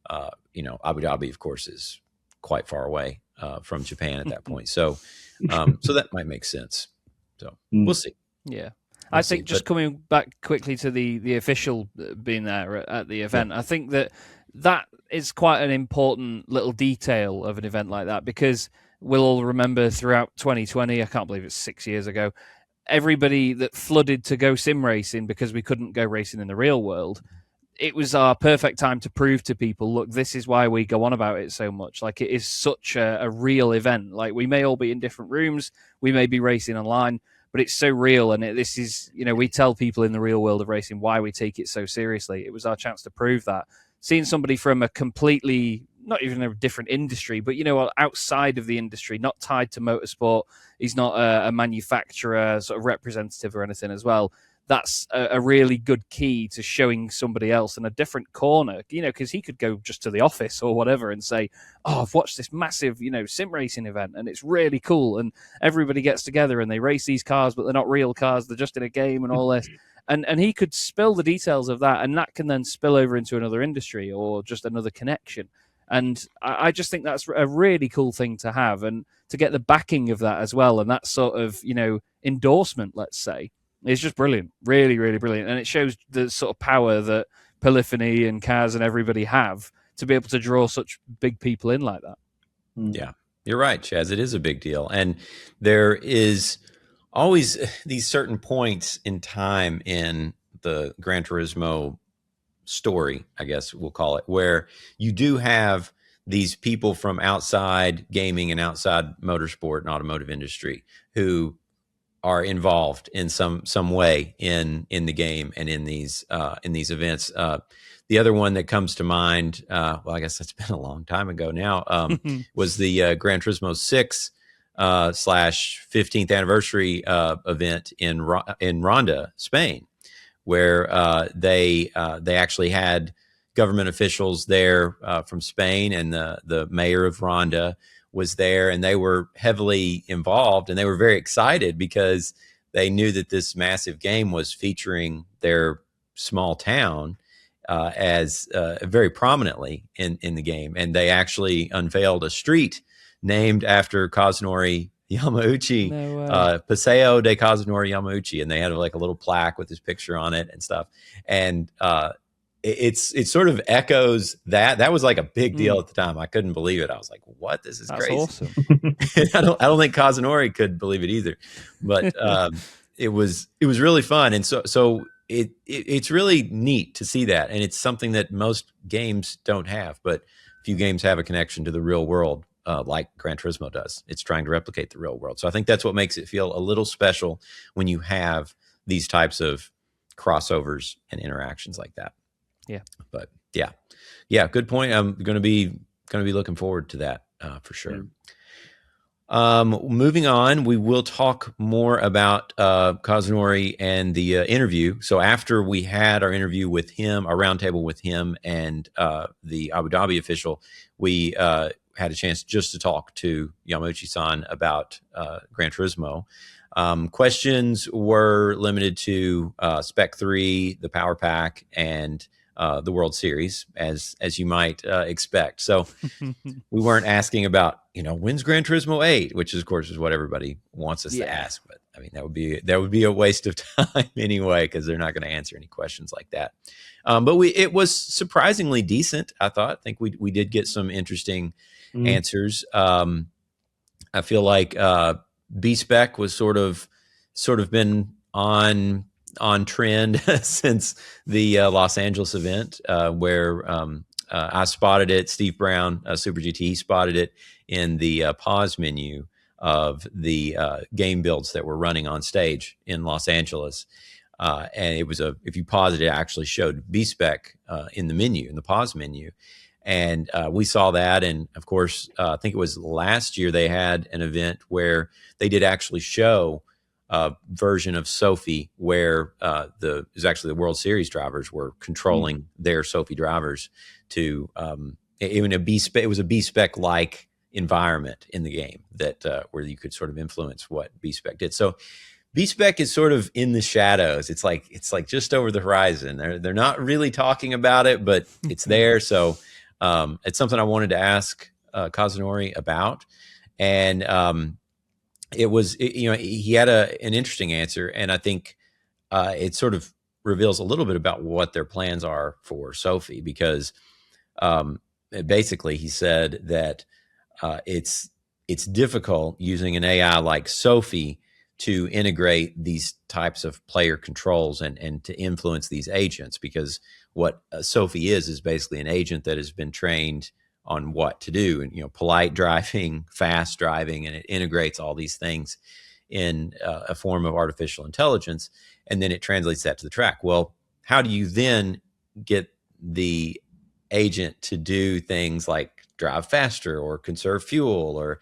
Abu Dhabi, of course, is quite far away from Japan at that point, so that might make sense. So we'll see. Yeah. I think coming back quickly to the official being there at the event, I think that is quite an important little detail of an event like that, because we'll all remember throughout 2020, I can't believe it's 6 years ago, everybody that flooded to go sim racing because we couldn't go racing in the real world. It was our perfect time to prove to people, look, this is why we go on about it so much. Like, it is such a real event. Like, we may all be in different rooms, we may be racing online, but it's so real, and this is, we tell people in the real world of racing why we take it so seriously. It was our chance to prove that. Seeing somebody from a completely, not even a different industry, but, outside of the industry, not tied to motorsport, he's not a manufacturer sort of representative or anything as well. That's a really good key to showing somebody else in a different corner, because he could go just to the office or whatever and say, oh, I've watched this massive, sim racing event and it's really cool. And everybody gets together and they race these cars, but they're not real cars. They're just in a game and all this. And he could spill the details of that, and that can then spill over into another industry or just another connection. And I just think that's a really cool thing to have, and to get the backing of that as well. And that sort of, endorsement, let's say, it's just brilliant, really, really brilliant. And it shows the sort of power that Polyphony and Chaz and everybody have to be able to draw such big people in like that. Yeah, you're right, Chaz. It is a big deal. And there is always these certain points in time in the Gran Turismo story, I guess we'll call it, where you do have these people from outside gaming and outside motorsport and automotive industry who are involved in some way in the game and in these events. The other one that comes to mind, well, I guess that's been a long time ago now, was the Gran Turismo 6 / 15th anniversary event in Ronda, Spain, where they actually had government officials there from Spain, and the mayor of Ronda was there, and they were heavily involved, and they were very excited because they knew that this massive game was featuring their small town as very prominently in the game. And they actually unveiled a street named after Kazunori Yamauchi, Paseo de Kazunori Yamauchi. And they had like a little plaque with his picture on it and stuff. And it sort of echoes that. That was like a big deal at the time. I couldn't believe it. I was like, what? This is crazy. Awesome. I don't think Kazunori could believe it either. But it was really fun. And so it's really neat to see that. And it's something that most games don't have, but few games have a connection to the real world like Gran Turismo does. It's trying to replicate the real world. So I think that's what makes it feel a little special when you have these types of crossovers and interactions like that. Yeah. But yeah, good point. I'm going to be looking forward to that for sure. Moving on, we will talk more about Kazunori and the interview. So after we had our interview with him, our roundtable with him and the Abu Dhabi official, we had a chance just to talk to Yamauchi-san about Gran Turismo. Questions were limited to Spec 3, the Power Pack, and the World Series, as you might expect. So we weren't asking about, when's Gran Turismo 8, which of course is what everybody wants us to ask. But I mean, that would be a waste of time anyway, because they're not going to answer any questions like that. But it was surprisingly decent, I thought. I think we did get some interesting answers. I feel like B-Spec was sort of been on trend since the Los Angeles event, where I spotted it. Steve Brown, Super GT, spotted it in the pause menu of the game builds that were running on stage in Los Angeles. And it was if you paused it, it actually showed B-Spec in the menu, in the pause menu. And we saw that. And of course, I think it was last year they had an event where they did actually show version of Sophie where it was actually the World Series drivers were controlling their Sophie drivers to even it was a B-Spec like environment in the game that where you could sort of influence what B-Spec did. So B-Spec is sort of in the shadows. It's like just over the horizon. They're not really talking about it, but it's there. So it's something I wanted to ask Kazunori about, and he had an interesting answer, and I think it sort of reveals a little bit about what their plans are for Sophie, because basically he said that it's difficult using an AI like Sophie to integrate these types of player controls and to influence these agents, because what Sophie is basically an agent that has been trained on what to do, and polite driving, fast driving, and it integrates all these things in a form of artificial intelligence, and then it translates that to the track. Well, how do you then get the agent to do things like drive faster or conserve fuel or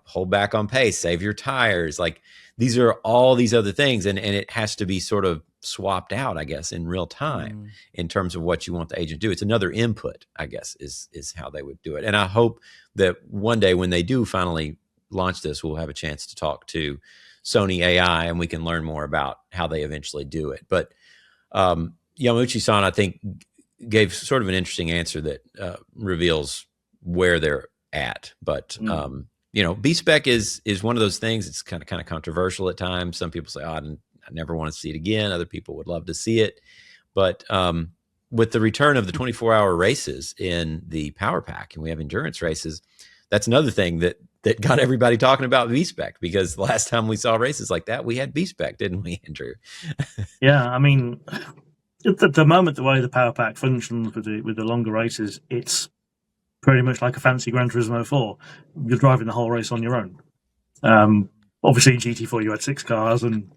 hold back on pace, save your tires? Like, these are all these other things, and it has to be sort of swapped out, I guess, in real time in terms of what you want the agent to do. It's another input, I guess, is how they would do it. And I hope that one day when they do finally launch this, we'll have a chance to talk to Sony AI and we can learn more about how they eventually do it. But Yamauchi-san, I think, gave sort of an interesting answer that reveals where they're at. But B-Spec is one of those things. It's kind of controversial at times. Some people say, I never want to see it again. Other people would love to see it. But with the return of the 24-hour races in the Power Pack, and we have endurance races, that's another thing that got everybody talking about B-Spec, because the last time we saw races like that, we had B-Spec, didn't we, Andrew? Yeah, I mean, at the moment, the way the Power Pack functions with the longer races, it's pretty much like a fancy Gran Turismo 4. You're driving the whole race on your own. Obviously, in GT4, you had 6 cars and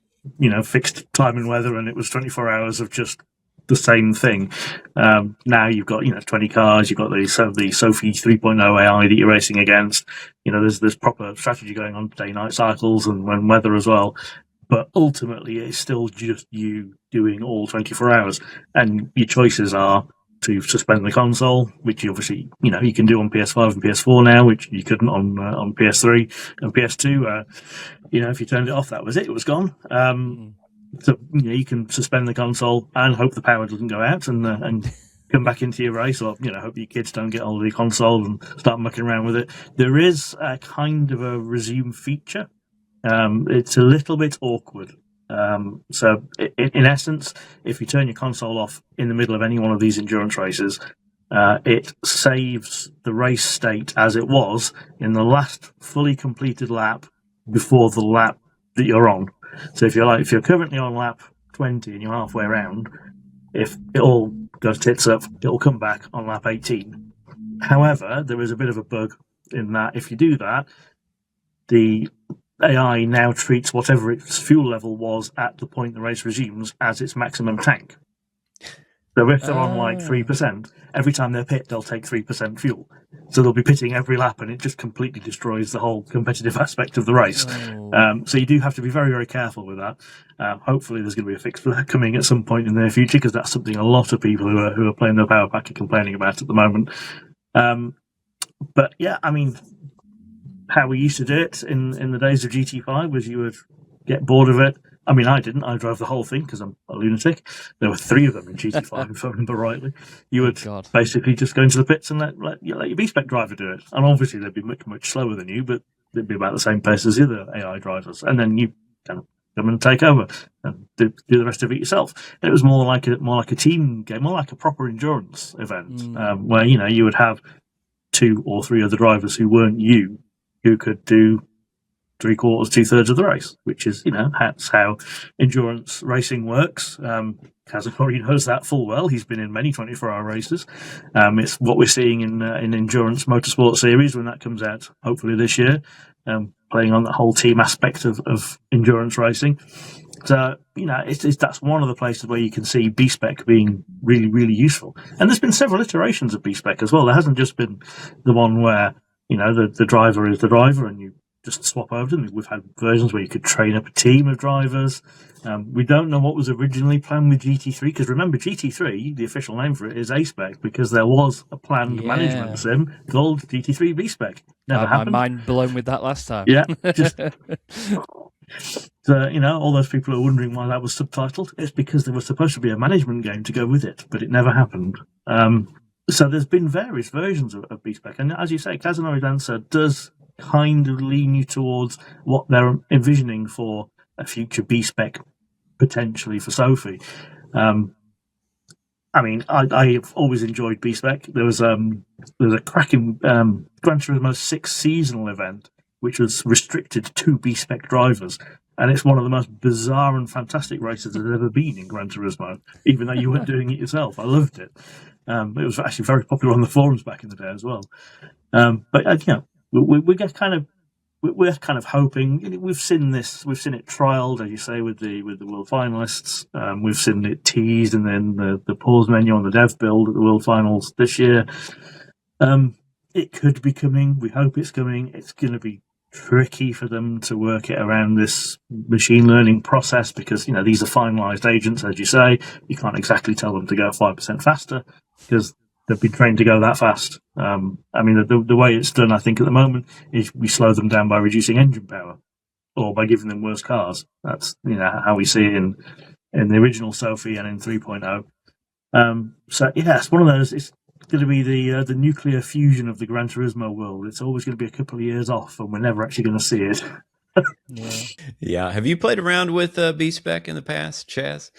fixed time and weather, and it was 24 hours of just the same thing. Now you've got 20 cars, you've got the Sophie 3.0 AI that you're racing against. There's proper strategy going on, day-night cycles and weather as well. But ultimately, it's still just you doing all 24 hours, and your choices are to suspend the console, which you obviously, you can do on PS5 and PS4 now, which you couldn't on PS3 and PS2. If you turned it off, that was it. It was gone. So you can suspend the console and hope the power doesn't go out and come back into your race, or hope your kids don't get hold of your console and start mucking around with it. There is a kind of a resume feature. It's a little bit awkward. So in essence, if you turn your console off in the middle of any one of these endurance races, it saves the race state as it was in the last fully completed lap before the lap that you're on. So if you're currently on lap 20 and you're halfway around, if it all goes tits up, it'll come back on lap 18. However, there is a bit of a bug in that if you do that, the AI now treats whatever its fuel level was at the point the race resumes as its maximum tank. So if they're on like 3%, every time they pit, they'll take 3% fuel. So they'll be pitting every lap, and it just completely destroys the whole competitive aspect of the race. So you do have to be very, very careful with that. Hopefully there's going to be a fix for that coming at some point in the near future, because that's something a lot of people who are playing their power pack are complaining about at the moment. But yeah, I mean, how we used to do it in the days of GT5 was you would get bored of it. I mean, I didn't. I drove the whole thing because I'm a lunatic. There were 3 of them in GT5, if I remember rightly. You would basically just go into the pits and let your B-Spec driver do it. And obviously they'd be much, much slower than you, but they'd be about the same pace as the other AI drivers. And then you kind of come and take over and do the rest of it yourself. And it was more like a team game, more like a proper endurance event, where you would have 2 or 3 other drivers who weren't you, who could do 3/4, 2/3 of the race, which is, that's how endurance racing works. Chaz and Jordan knows that full well. He's been in many 24-hour races. It's what we're seeing in Endurance Motorsport Series when that comes out, hopefully this year, playing on the whole team aspect of endurance racing. So, that's one of the places where you can see B-Spec being really, really useful. And there's been several iterations of B-Spec as well. There hasn't just been the one where, the driver is the driver and you just swap over them. We've had versions where you could train up a team of drivers. We don't know what was originally planned with GT3, because remember, GT3, the official name for it, is A-Spec, because there was a planned management sim called GT3 B-Spec. Never happened. My mind blown with that last time. Yeah. So, all those people who are wondering why that was subtitled, it's because there was supposed to be a management game to go with it, but it never happened. So there's been various versions of B-Spec. And as you say, Kazunori's answer does kind of lean you towards what they're envisioning for a future B-Spec potentially for Sophie. I mean, I've always enjoyed B-Spec. There was a cracking Gran Turismo 6 seasonal event which was restricted to B-Spec drivers, and it's one of the most bizarre and fantastic races there's ever been in Gran Turismo, even though you weren't doing it yourself. I loved it. It was actually very popular on the forums back in the day as well. But we're kind of hoping. We've seen it trialed, as you say, with the world finalists. We've seen it teased, and then the pause menu on the dev build at the world finals this year. It could be coming. We hope it's coming. It's going to be tricky for them to work it around this machine learning process, because these are finalized agents, as you say. You can't exactly tell them to go 5% faster because they've been trained to go that fast. I mean, the way it's done, I think, at the moment, is we slow them down by reducing engine power or by giving them worse cars. That's how we see it in the original Sophie and in 3.0. So yeah, it's one of those. It's going to be the nuclear fusion of the Gran Turismo world. It's always going to be a couple of years off, and we're never actually going to see it. Yeah. Have you played around with B-Spec in the past, Chaz?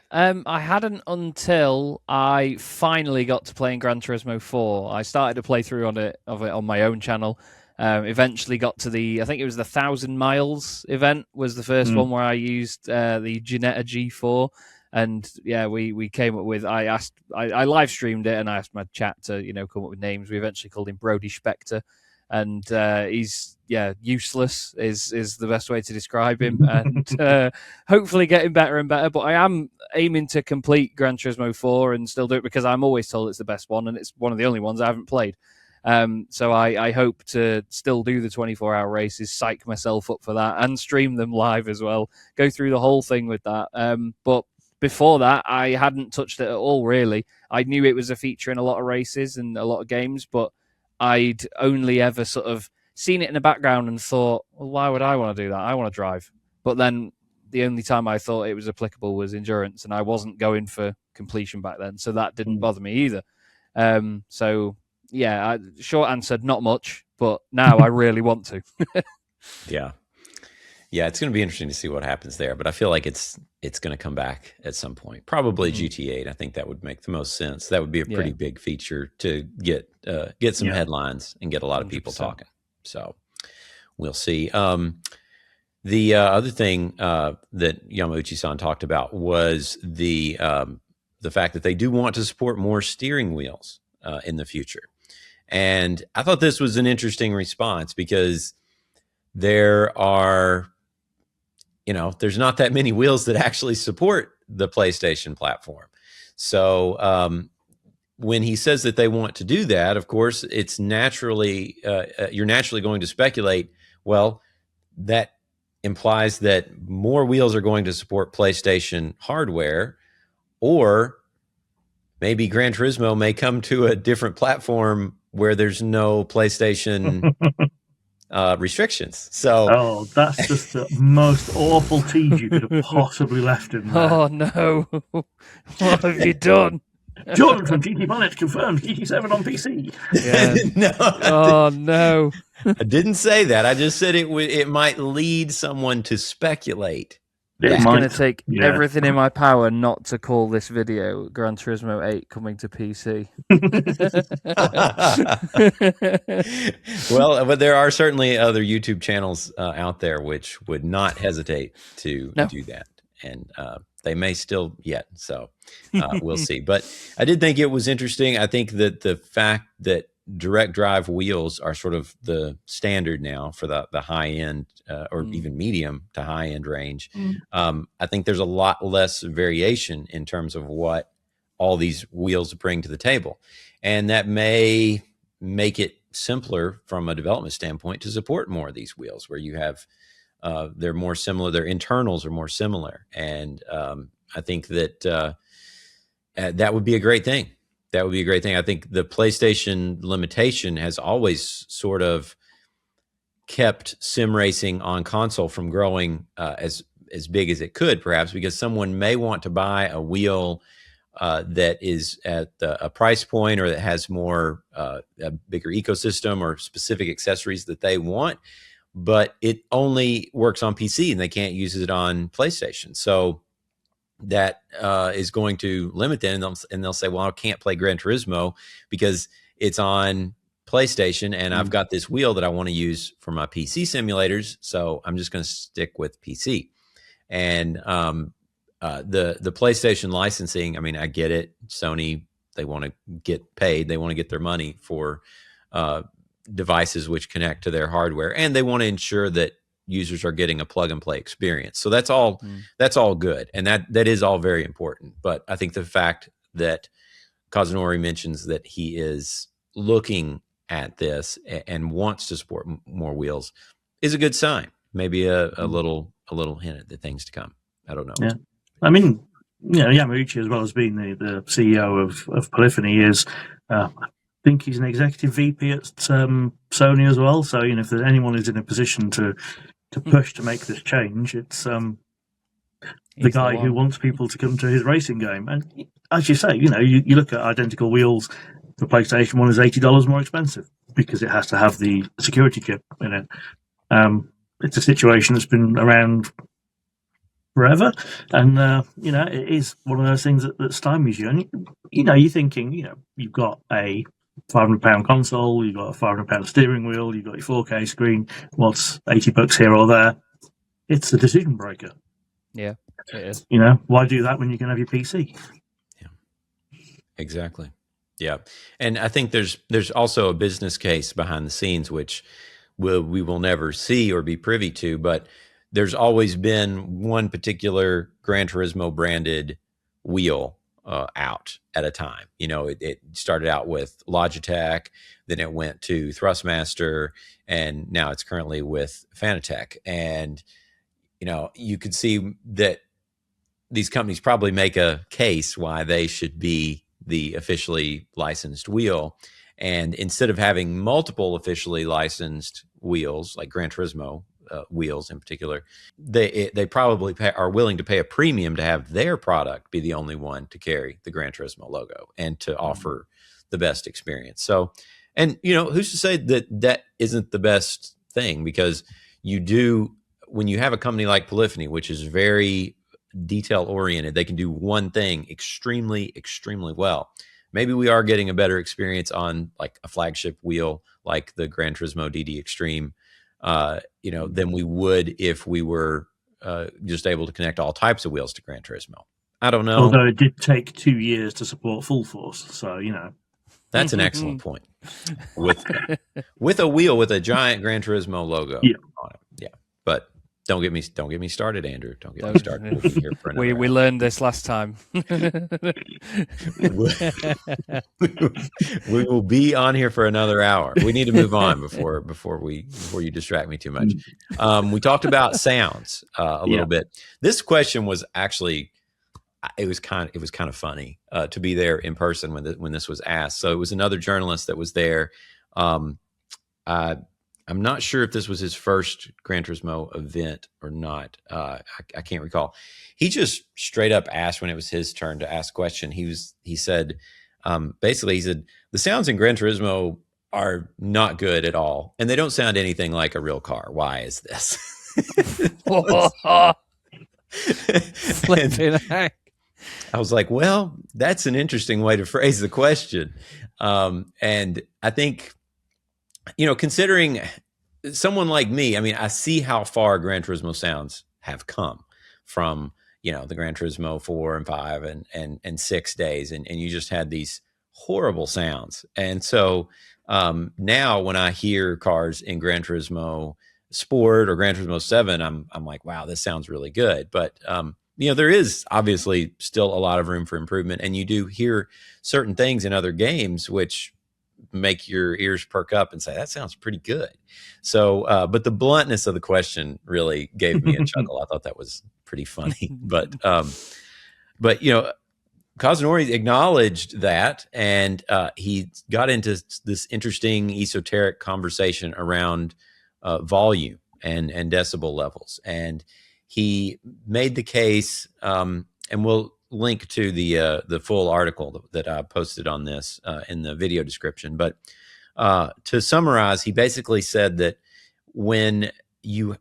I hadn't until I finally got to playing Gran Turismo 4. I started a playthrough of it on my own channel. Eventually got to I think it was the 1,000 miles event was the first one where I used the Ginetta G4. And yeah, we came up with, I live streamed it and I asked my chat to, come up with names. We eventually called him Brody Spectre. And he's useless is the best way to describe him, and hopefully getting better and better. But I am aiming to complete Gran Turismo 4 and still do it, because I'm always told it's the best one, and it's one of the only ones I haven't played. So I hope to still do the 24-hour races, psych myself up for that, and stream them live as well. Go through the whole thing with that. But before that, I hadn't touched it at all, really. I knew it was a feature in a lot of races and a lot of games, but I'd only ever sort of seen it in the background and thought, well, why would I want to do that? I want to drive. But then the only time I thought it was applicable was endurance, and I wasn't going for completion back then, so that didn't bother me either. So, yeah, short answer, not much, but now I really want to. Yeah. Yeah, it's going to be interesting to see what happens there, but I feel like it's going to come back at some point. Probably GT8. I think that would make the most sense. That would be a pretty big feature to get some headlines and get a lot of people 100%. Talking. So we'll see. The other thing that Yamauchi-san talked about was the fact that they do want to support more steering wheels in the future. And I thought this was an interesting response because there are, there's not that many wheels that actually support the PlayStation platform. So when he says that they want to do that, of course, it's naturally, you're naturally going to speculate, well, that implies that more wheels are going to support PlayStation hardware, or maybe Gran Turismo may come to a different platform where there's no PlayStation restrictions. So, that's just the most awful tease you could have possibly left in there. Oh no! What have you done? Jordan from GT Planet confirmed GT7 on PC. Yeah. No. Oh no! I didn't say that. I just said it might lead someone to speculate. It's going to take everything in my power not to call this video Gran Turismo 8 coming to PC. Well, but there are certainly other YouTube channels out there which would not hesitate to do that. And they may still yet. So we'll see. But I did think it was interesting. I think that the fact that direct drive wheels are sort of the standard now for the high end or even medium to high end range. I think there's a lot less variation in terms of what all these wheels bring to the table. And that may make it simpler from a development standpoint to support more of these wheels where you have, they're more similar, their internals are more similar. And I think that that would be a great thing. That would be a great thing. I think the PlayStation limitation has always sort of kept sim racing on console from growing as big as it could, perhaps because someone may want to buy a wheel that is at a price point or that has more a bigger ecosystem or specific accessories that they want, but it only works on PC and they can't use it on PlayStation. So that is going to limit them, and they'll say, well, I can't play Gran Turismo because it's on PlayStation and I've got this wheel that I want to use for my PC simulators, so I'm just going to stick with PC. And the PlayStation licensing, I mean, I get it. Sony, they want to get paid. They want to get their money for devices which connect to their hardware, and they want to ensure that users are getting a plug and play experience. So that's all good. And that is all very important. But I think the fact that Kazunori mentions that he is looking at this and wants to support more wheels is a good sign. Maybe a little hint at the things to come. I don't know. Yeah. I mean, Yamauchi, as well as being the CEO of Polyphony, is I think he's an executive VP at Sony as well. So, if there's anyone who's in a position to push to make this change, it's the guy who wants people to come to his racing game. And as you say, you look at identical wheels. The PlayStation one is $80 more expensive because it has to have the security chip in it. It's a situation that's been around forever, and it is one of those things that stymies you. And you're thinking, you've got a £500 console, you've got a £500 steering wheel, you've got your 4K screen. What's $80 here or there? It's a decision breaker. Yeah, it is. Why do that when you can have your PC? Yeah, exactly. Yeah, and I think there's also a business case behind the scenes which we will never see or be privy to, but there's always been one particular Gran Turismo branded wheel out at a time. It started out with Logitech, then it went to Thrustmaster, and now it's currently with Fanatec. And you could see that these companies probably make a case why they should be the officially licensed wheel. And instead of having multiple officially licensed wheels, like Gran Turismo wheels in particular, they probably are willing to pay a premium to have their product be the only one to carry the Gran Turismo logo and to offer the best experience. So, and who's to say that that isn't the best thing? Because when you have a company like Polyphony, which is very detail oriented, they can do one thing extremely, extremely well. Maybe we are getting a better experience on like a flagship wheel like the Gran Turismo DD Extreme, than we would if we were just able to connect all types of wheels to Gran Turismo. I don't know. Although it did take 2 years to support full force, so That's an excellent point. With a wheel with a giant Gran Turismo logo on it. Yeah, but don't get me started, Andrew. Don't get me started. We'll be here for another we learned this last time. We will be on here for another hour. We need to move on before you distract me too much. We talked about sounds a little bit. This question was actually, it was kind of funny to be there in person when this was asked. So it was another journalist that was there. I'm not sure if this was his first Gran Turismo event or not. I can't recall. He just straight up asked when it was his turn to ask a question. He said, the sounds in Gran Turismo are not good at all, and they don't sound anything like a real car. Why is this? I was like, well, that's an interesting way to phrase the question. And I think, considering someone like me, I mean, I see how far Gran Turismo sounds have come from, the Gran Turismo 4 and 5 and 6 days. And you just had these horrible sounds. And so now when I hear cars in Gran Turismo Sport or Gran Turismo 7, I'm like, wow, this sounds really good. But, there is obviously still a lot of room for improvement. And you do hear certain things in other games, which make your ears perk up and say, that sounds pretty good. So, but the bluntness of the question really gave me a chuckle. I thought that was pretty funny, but Kazunori acknowledged that, and he got into this interesting esoteric conversation around volume and decibel levels. And he made the case, and we'll link to the full article that I posted on this in the video description. But to summarize, he basically said that when you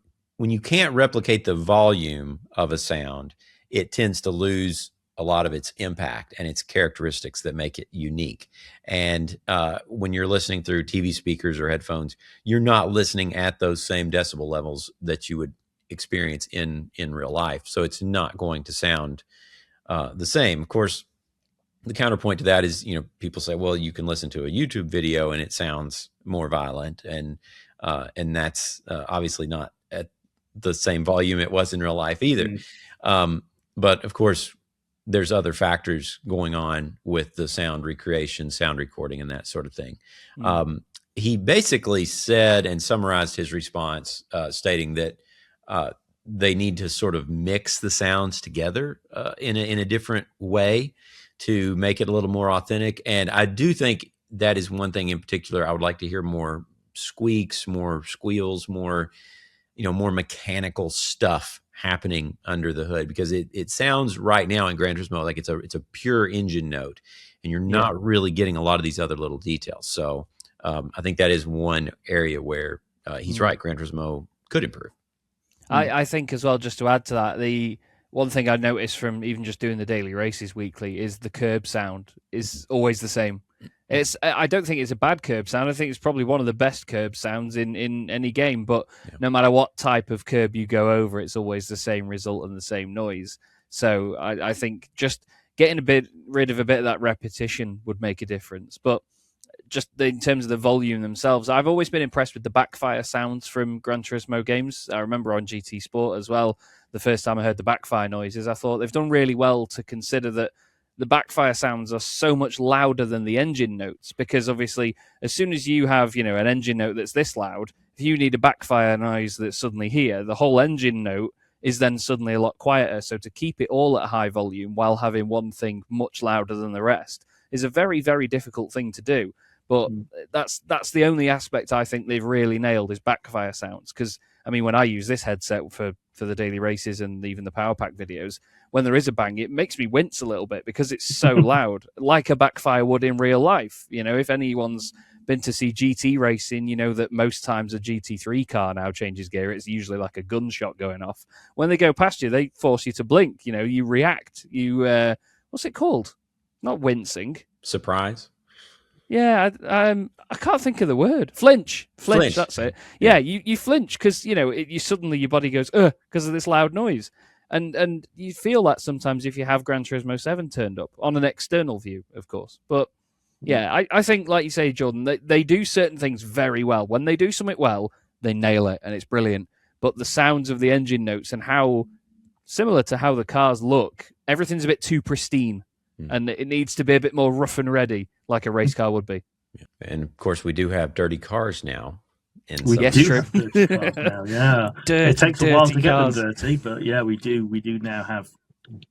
can't replicate the volume of a sound, it tends to lose a lot of its impact and its characteristics that make it unique. And when you're listening through TV speakers or headphones, you're not listening at those same decibel levels that you would experience in real life. So it's not going to sound the same. Of course, the counterpoint to that is, people say, well, you can listen to a YouTube video and it sounds more violent. And that's obviously not at the same volume it was in real life either. But of course, there's other factors going on with the sound recreation, sound recording, and that sort of thing. He basically said and summarized his response, stating that they need to sort of mix the sounds together in a different way to make it a little more authentic. And I do think that is one thing in particular I would like to hear more squeaks, more squeals, more mechanical stuff happening under the hood, because it sounds right now in Gran Turismo like it's a pure engine note, and you're not really getting a lot of these other little details. So I think that is one area where he's right. Gran Turismo could improve. I think as well, just to add to that, the one thing I noticed from even just doing the daily races weekly is the curb sound is always the same. I don't think it's a bad curb sound. I think it's probably one of the best curb sounds in any game, but no matter what type of curb you go over, it's always the same result and the same noise. So I think just getting rid of a bit of that repetition would make a difference. But just in terms of the volume themselves, I've always been impressed with the backfire sounds from Gran Turismo games. I remember on GT Sport as well, the first time I heard the backfire noises, I thought they've done really well to consider that the backfire sounds are so much louder than the engine notes, because obviously as soon as you have, an engine note that's this loud, if you need a backfire noise that's suddenly here, the whole engine note is then suddenly a lot quieter. So to keep it all at high volume while having one thing much louder than the rest is a very, very difficult thing to do. But that's the only aspect I think they've really nailed is backfire sounds. Because, I mean, when I use this headset for the daily races and even the Power Pack videos, when there is a bang, it makes me wince a little bit because it's so loud, like a backfire would in real life. You know, if anyone's been to see GT racing, you know that most times a GT3 car now changes gear. It's usually like a gunshot going off. When they go past you, they force you to blink. You know, you react. You, what's it called? Not wincing. Surprise. Yeah, I can't think of the word. Flinch. That's it. Yeah, you flinch because, you know, you suddenly your body goes, because of this loud noise. And you feel that sometimes if you have Gran Turismo 7 turned up on an external view, of course. But yeah, I think, like you say, Jordan, they do certain things very well. When they do something well, they nail it and it's brilliant. But the sounds of the engine notes and how similar to how the cars look, everything's a bit too pristine. And it needs to be a bit more rough and ready, like a race car would be. And of course, we do have dirty cars now. Yes, true. Dirty cars now, yeah. It takes a while to get them dirty, but yeah, we do now have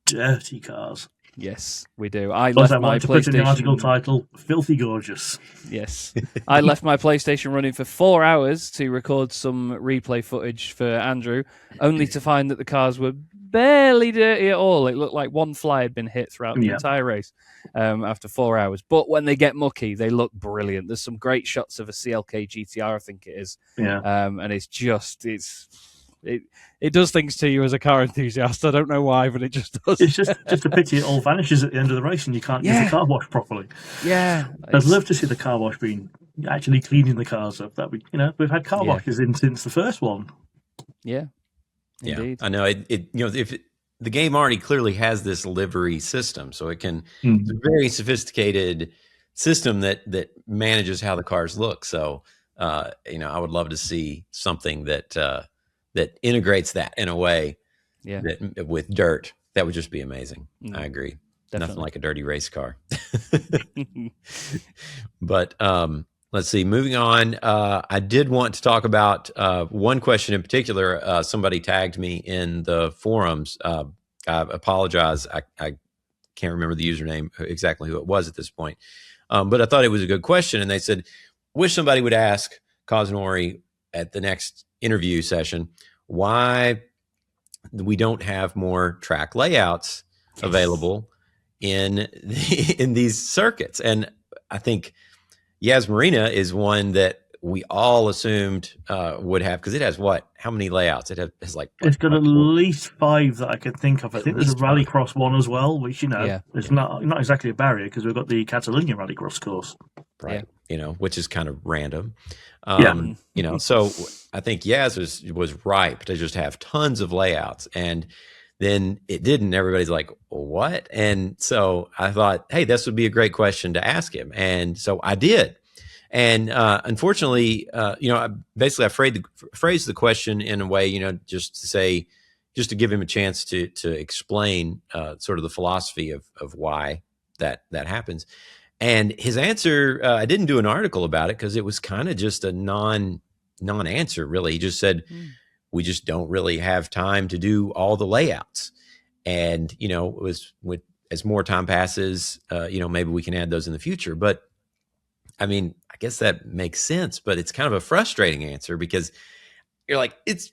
dirty cars. Yes, we do. I Plus, left my to put in the PlayStation article title, filthy gorgeous. Yes. I left my PlayStation running for 4 hours to record some replay footage for Andrew, only to find that the cars were barely dirty at all. It looked like one fly had been hit throughout the entire race after 4 hours. But when they get mucky, they look brilliant. There's some great shots of a CLK GTR, I think it is. Yeah. And it's just, it does things to you as a car enthusiast. I don't know why, but it just does. It's just a pity it all vanishes at the end of the race and you can't use the car wash properly. Yeah. I'd love to see the car wash being actually cleaning the cars up. That we've had car washes in since the first one. Yeah. Indeed. Yeah, I know if the game already clearly has this livery system, so it can it's a very sophisticated system that manages how the cars look. So I would love to see something that integrates that in a way that with dirt. That would just be amazing. I agree. Definitely. Nothing like a dirty race car. But let's see. Moving on, I did want to talk about one question in particular. Somebody tagged me in the forums. I apologize. I can't remember the username exactly who it was at this point. But I thought it was a good question. And they said, wish somebody would ask Kazunori at the next interview session why we don't have more track layouts available in these circuits. And I think Yas Marina is one that we all assumed would have, because it has how many layouts? It has like it's got at least 5 that I can think of. I think there's a Rallycross one as well, which it's not exactly a barrier because we've got the Catalonia Rallycross course, right? Which is kind of random. So I think Yas was ripe to just have tons of layouts, and then it didn't. Everybody's like, what? And so I thought, hey, this would be a great question to ask him. And so I did. And unfortunately, I phrased the question in a way, just to give him a chance to explain sort of the philosophy of why that happens. And his answer, I didn't do an article about it because it was kind of just a non-answer, really. He just said, we just don't really have time to do all the layouts. And, as more time passes, maybe we can add those in the future. But I mean, I guess that makes sense, but it's kind of a frustrating answer because you're like, it's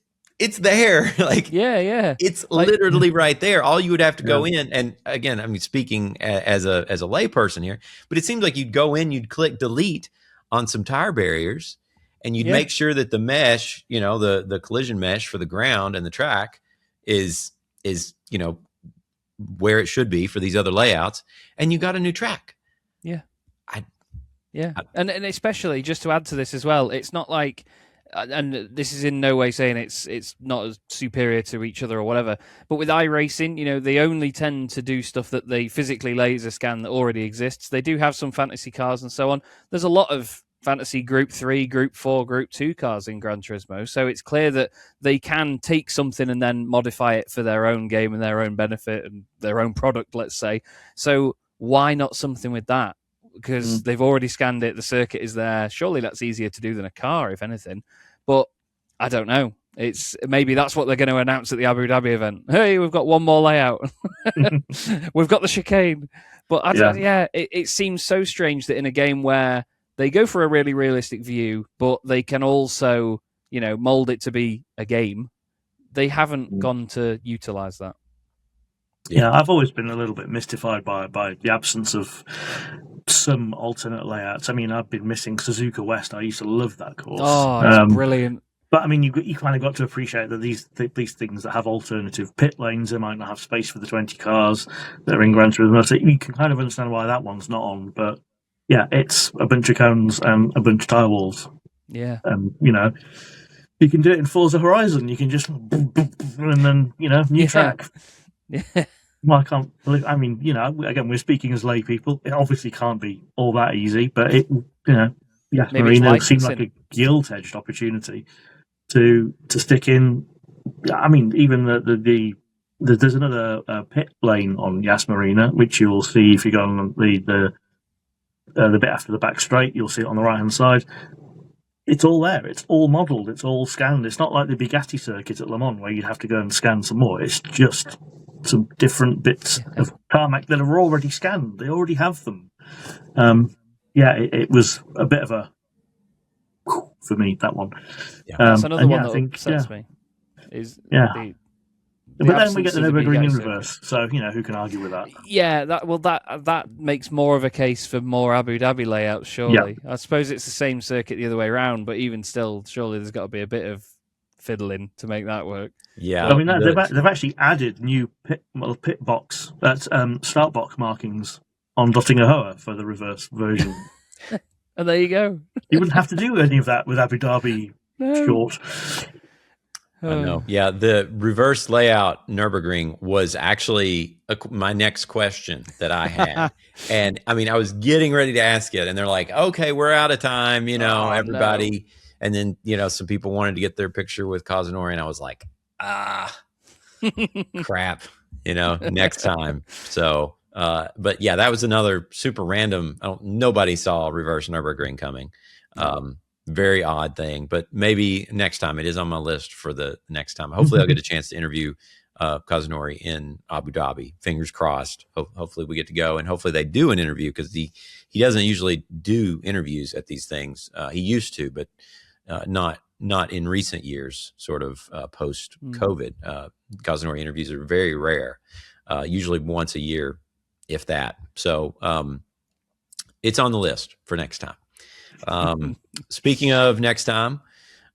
there. It's literally right there. All you would have to go in. And again, I mean, speaking as a lay person here, but it seems like you'd go in, you'd click delete on some tire barriers, and you'd make sure that the mesh, the collision mesh for the ground and the track is where it should be for these other layouts, and you got a new track. And especially just to add to this as well, it's not like, and this is in no way saying it's not as superior to each other or whatever, but with iRacing, they only tend to do stuff that they physically laser scan that already exists. They do have some fantasy cars and so on. There's a lot of fantasy Group 3, Group 4, Group 2 cars in Gran Turismo, so it's clear that they can take something and then modify it for their own game and their own benefit and their own product, let's say. So why not something with that? Because they've already scanned it, the circuit is there. Surely that's easier to do than a car, if anything. But I don't know. Maybe that's what they're going to announce at the Abu Dhabi event. Hey, we've got one more layout. We've got the chicane. But it seems so strange that in a game where they go for a really realistic view, but they can also, mold it to be a game, they haven't gone to utilize that. Yeah, I've always been a little bit mystified by the absence of some alternate layouts. I mean, I've been missing Suzuka West. I used to love that course. Oh, it's brilliant. But I mean, you kind of got to appreciate that these things that have alternative pit lanes, they might not have space for the 20 cars that are in Gran Turismo. So you can kind of understand why that one's not on. But yeah, it's a bunch of cones and a bunch of tire walls. Yeah. You can do it in Forza Horizon. You can just and then new track. Yeah. Well, I can't believe. I mean, again, we're speaking as lay people. It obviously can't be all that easy, but Yas Marina seemed like a gilt-edged opportunity to stick in. I mean, even there's another pit lane on Yas Marina, which you will see if you go on the bit after the back straight. You'll see it on the right hand side. It's all there. It's all modelled. It's all scanned. It's not like the Bugatti circuit at Le Mans where you'd have to go and scan some more. It's just some different bits of tarmac that are already scanned. They already have them. It was a bit of a for me, that one. Yeah. That's another one that upsets me. But then we get the Nürburgring in reverse, so who can argue with that? Yeah, that makes more of a case for more Abu Dhabi layouts, surely. Yeah. I suppose it's the same circuit the other way around, but even still, surely there's got to be a bit of fiddling to make that work. Yeah, I mean they've actually added new pit box, that's start box markings on Dottingerhoa for the reverse version. And there you go. You wouldn't have to do any of that with Abu Dhabi short. I know. Yeah, the reverse layout Nürburgring was actually my next question that I had. And I mean, I was getting ready to ask it, and they're like, okay, we're out of time, everybody. No. And then, some people wanted to get their picture with Kazunori, and I was like, crap, next time. So, but yeah, that was another super random. Nobody saw reverse Nürburgring coming. Very odd thing, but maybe next time. It is on my list for the next time. Hopefully I'll get a chance to interview Kazunori in Abu Dhabi. Fingers crossed. Hopefully we get to go, and hopefully they do an interview, because he doesn't usually do interviews at these things. He used to, but not in recent years, sort of post COVID. Kazunori interviews are very rare, usually once a year, if that. So it's on the list for next time. Speaking of next time,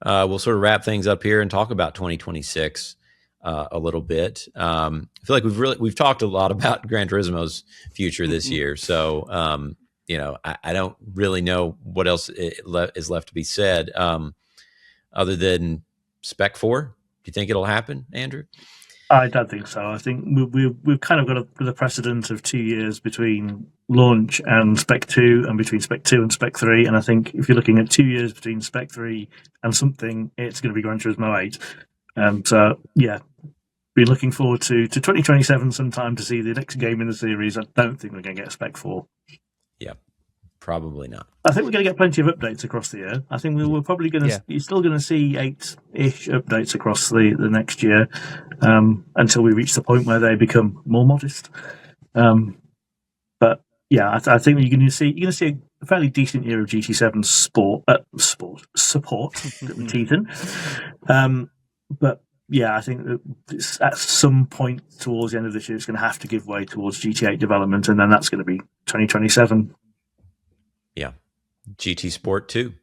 we'll sort of wrap things up here and talk about 2026 a little bit. I feel like we've talked a lot about Gran Turismo's future this year. So, I don't really know what else is left to be said, other than Spec 4. Do you think it'll happen, Andrew? I don't think so. I think we've kind of got the precedent of 2 years between launch and Spec 2, and between Spec 2 and Spec 3. And I think if you're looking at 2 years between Spec 3 and something, it's going to be Gran Turismo 8. So, be looking forward to 2027 sometime to see the next game in the series. I don't think we're going to get a Spec 4. Yeah, probably not. I think we're going to get plenty of updates across the year. I think we're probably going to. You're still going to see 8-ish updates across the next year, until we reach the point where they become more modest. But yeah, I think you're going to see a fairly decent year of GT7 support. Teeth in. But yeah, I think that at some point towards the end of this year, it's going to have to give way towards GT8 development, and then that's going to be 2027. Yeah, GT Sport 2.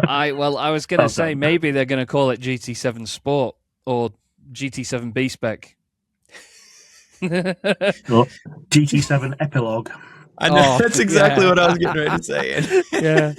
I was going to say maybe they're going to call it GT7 Sport or GT7 B-Spec. GT7 Epilogue. I know, that's exactly what I was getting ready to say. Yeah.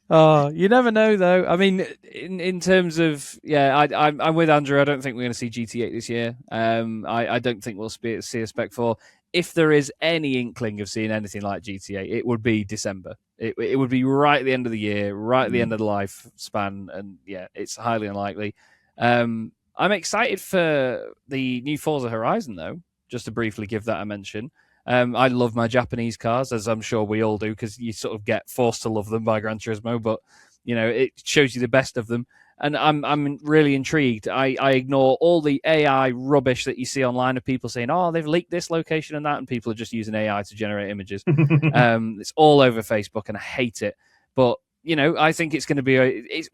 Oh, you never know, though. I mean, in terms of, I'm with Andrew. I don't think we're going to see GT8 this year. I don't think we'll see a Spec 4. If there is any inkling of seeing anything like GT8, it would be December. It would be right at the end of the year, right at the end of the lifespan, and it's highly unlikely. I'm excited for the new Forza Horizon, though, just to briefly give that a mention. I love my Japanese cars, as I'm sure we all do, because you sort of get forced to love them by Gran Turismo, but it shows you the best of them. And I'm really intrigued. I ignore all the AI rubbish that you see online of people saying, "Oh, they've leaked this location and that," and people are just using AI to generate images. It's all over Facebook, and I hate it. But I think it's going to be it's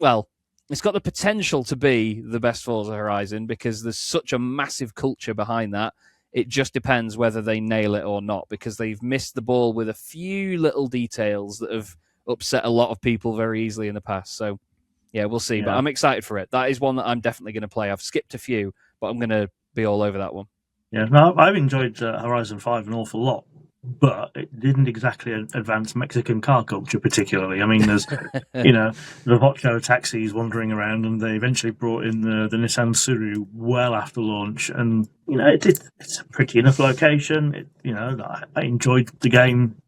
got the potential to be the best Forza Horizon because there's such a massive culture behind that. It just depends whether they nail it or not, because they've missed the ball with a few little details that have upset a lot of people very easily in the past. So, yeah, we'll see. Yeah. But I'm excited for it. That is one that I'm definitely going to play. I've skipped a few, but I'm going to be all over that one. Yeah, no, I've enjoyed Horizon 5 an awful lot, but it didn't exactly advance Mexican car culture particularly. I mean, there's, the hot show taxis wandering around, and they eventually brought in the Nissan Suru well after launch, and it's a pretty enough location. I enjoyed the game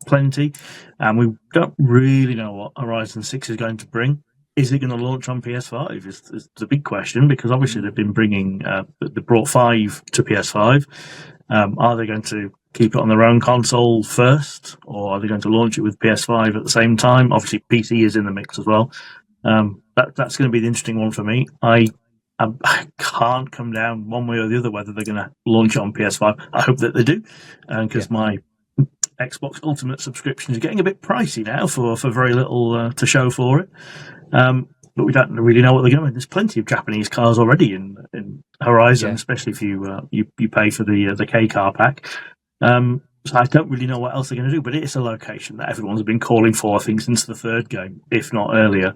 plenty, and we don't really know what Horizon 6 is going to bring. Is it going to launch on PS5? Is the big question, because obviously they've been bringing, they brought 5 to PS5. Are they going to keep it on their own console first, or are they going to launch it with PS5 at the same time? Obviously, PC is in the mix as well. That's going to be the interesting one for me. I can't come down one way or the other whether they're going to launch on PS5. I hope that they do, because my Xbox Ultimate subscription is getting a bit pricey now for very little to show for it. But we don't really know what they're going to do. There's plenty of Japanese cars already in Horizon, especially if you pay for the K car pack. So I don't really know what else they're going to do, but it's a location that everyone's been calling for, I think, since the third game, if not earlier.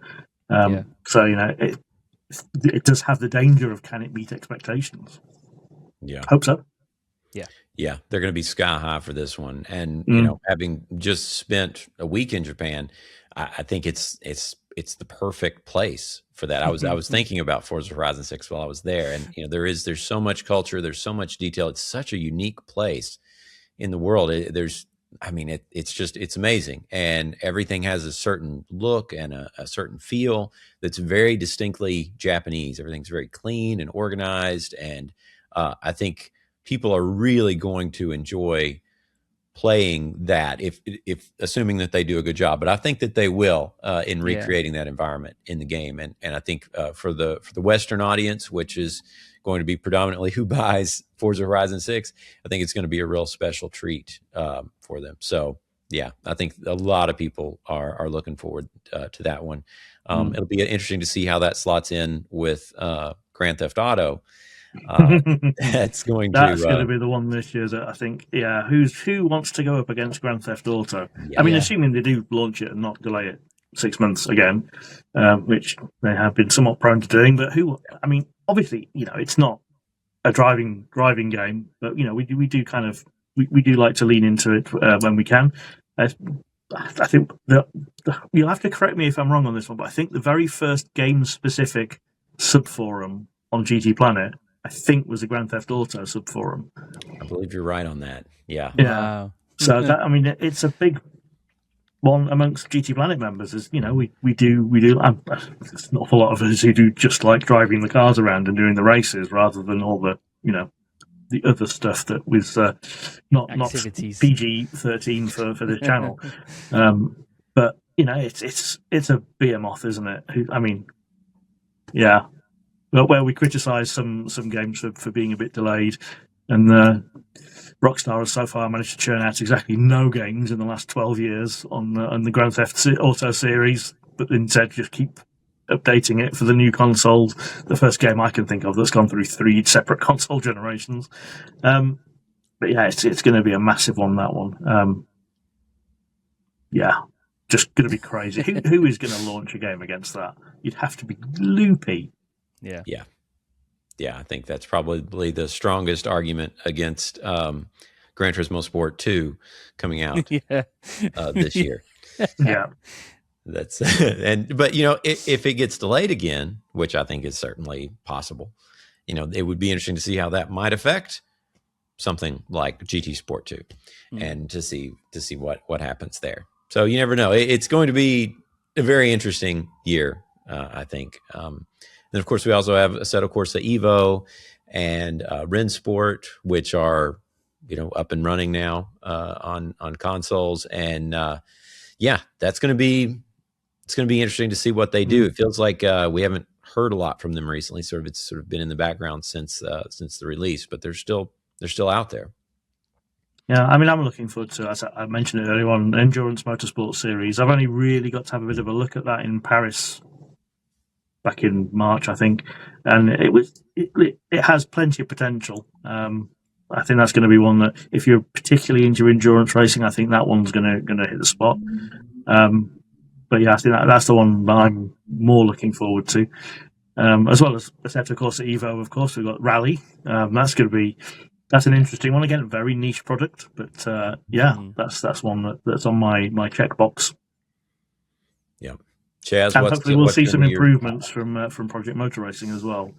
So it does have the danger of, can it meet expectations? Yeah, hope so. Yeah, they're going to be sky high for this one, and having just spent a week in Japan, I think it's the perfect place for that. I was thinking about Forza Horizon 6 while I was there, and there's so much culture, there's so much detail. It's such a unique place in the world. It's amazing, and everything has a certain look and a certain feel that's very distinctly Japanese. Everything's very clean and organized, and I think people are really going to enjoy playing that if assuming that they do a good job. But I think that they will in recreating that environment in the game. And I think for the Western audience, which is going to be predominantly who buys Forza Horizon 6, I think it's going to be a real special treat for them. So yeah, I think a lot of people are looking forward to that one. It'll be interesting to see how that slots in with Grand Theft Auto. That's going to be the one this year that I think, who wants to go up against Grand Theft Auto? I mean, assuming they do launch it and not delay it 6 months again, which they have been somewhat prone to doing. But obviously, it's not a driving game, but we do kind of we do like to lean into it when we can. I think you'll have to correct me if I'm wrong on this one, but I think the very first game-specific subforum on GT Planet, I think, was the Grand Theft Auto subforum. I believe you're right on that. Yeah. Wow. So it's a big one amongst GT Planet members. Is we do. There's an awful lot of us who do just like driving the cars around and doing the races rather than all the the other stuff that was not PG-13 for the channel. But it's a behemoth, isn't it? Where we criticise some games for being a bit delayed, and Rockstar has so far managed to churn out exactly no games in the last 12 years on the Grand Theft Auto series, but instead just keep updating it for the new consoles. The first game I can think of that's gone through 3 separate console generations. But yeah, it's going to be a massive one, that one. Just going to be crazy. Who is going to launch a game against that? You'd have to be loopy. Yeah. I think that's probably the strongest argument against Gran Turismo Sport 2 coming out this year. Yeah. But if it gets delayed again, which I think is certainly possible, it would be interesting to see how that might affect something like GT Sport 2 and to see what happens there. So you never know. It's going to be a very interesting year, I think. Then, of course, we also have Assetto Corsa Evo and Rensport, which are, up and running now on consoles. And it's going to be interesting to see what they do. It feels like we haven't heard a lot from them recently. It's sort of been in the background since the release, but they're still out there. Yeah, I mean, I'm looking forward to, as I mentioned it earlier on, Endurance Motorsport Series. I've only really got to have a bit of a look at that in Paris back in March, I think, and it has plenty of potential. I think that's going to be one that, if you're particularly into endurance racing, I think that one's going to hit the spot. But yeah, I think that's the one that I'm more looking forward to. As well as, except of course, at Evo, of course, we've got Rally. That's an interesting one. Again, a very niche product, but that's one that's on my checkbox. Yeah, Chaz, and hopefully we'll see some improvements from Project Motor Racing as well.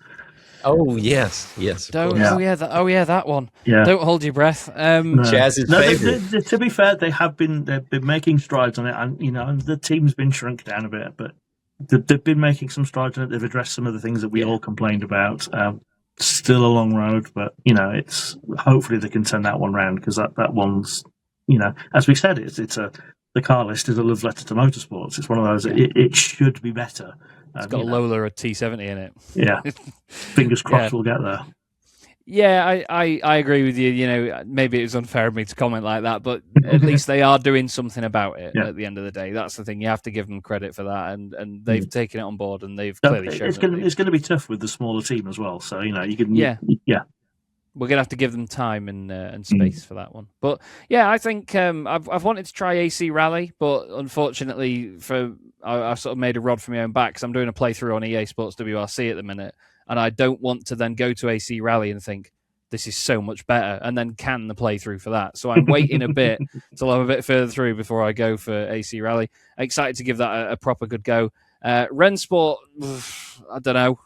Oh yes. That one. Yeah. Don't hold your breath. Chaz's favorite. To be fair, they've been making strides on it, and the team's been shrunk down a bit, but they've been making some strides on it. They've addressed some of the things that we all complained about. Still a long road, but it's hopefully they can turn that one round, because that one's, as we said, the car list is a love letter to motorsports. It's one of those. It should be better. It's got a Lola, a T70 in it. Yeah, fingers crossed we'll get there. Yeah, I agree with you. Maybe it was unfair of me to comment like that, but at least they are doing something about it at the end of the day. That's the thing. You have to give them credit for that, and they've taken it on board, and they've clearly shown it's going to be tough with the smaller team as well. So, you can... Yeah. We're going to have to give them time and space for that one. But, yeah, I think I've wanted to try AC Rally, but unfortunately, I sort of made a rod for my own back, because I'm doing a playthrough on EA Sports WRC at the minute, and I don't want to then go to AC Rally and think, this is so much better, and then can the playthrough for that. So I'm waiting a bit till I'm a bit further through before I go for AC Rally. I'm excited to give that a proper good go. Rennsport, I don't know.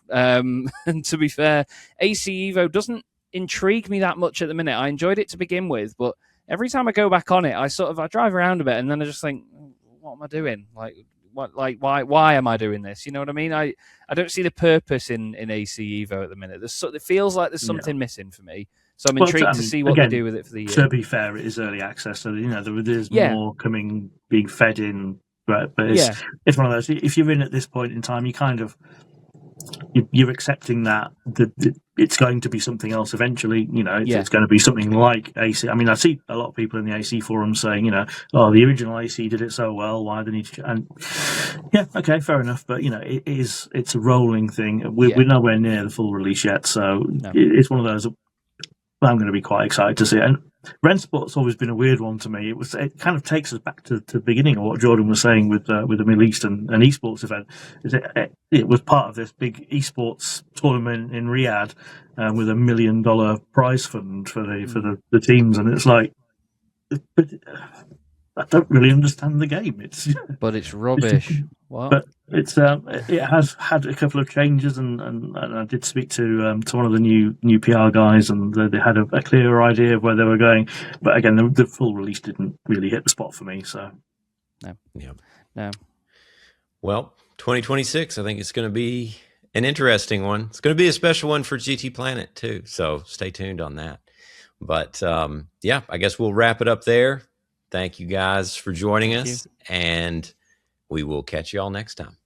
And to be fair, AC Evo doesn't intrigue me that much at the minute. I enjoyed it to begin with, but every time I go back on it, I drive around a bit, and then I just think, what am I doing? Why am I doing this? You know what I mean? I don't see the purpose in AC Evo at the minute. It feels like there's something missing for me. So I'm intrigued to see what they do with it for the year. To be fair, it is early access, so there's more being fed in. But it's one of those. If you're in at this point in time, you're accepting that it's going to be something else eventually. It's going to be something like AC. I mean, I see a lot of people in the AC forums saying, the original AC did it so well, why do they need to? And yeah, okay, fair enough. But it's a rolling thing. We're nowhere near the full release yet, so it's one of those. I'm going to be quite excited to see it. And Rennsport's always been a weird one to me. It kind of takes us back to the beginning of what Jordan was saying with the Middle East and esports event. It was part of this big esports tournament in Riyadh with $1 million prize fund for the teams, and it's like, but I don't really understand the game. But it's rubbish. But it has had a couple of changes, and I did speak to one of the new PR guys, and they had a clearer idea of where they were going. But again, the full release didn't really hit the spot for me. So no. Well, 2026, I think it's going to be an interesting one. It's going to be a special one for GT Planet too. So stay tuned on that. But I guess we'll wrap it up there. Thank you guys for joining us, and we will catch you all next time.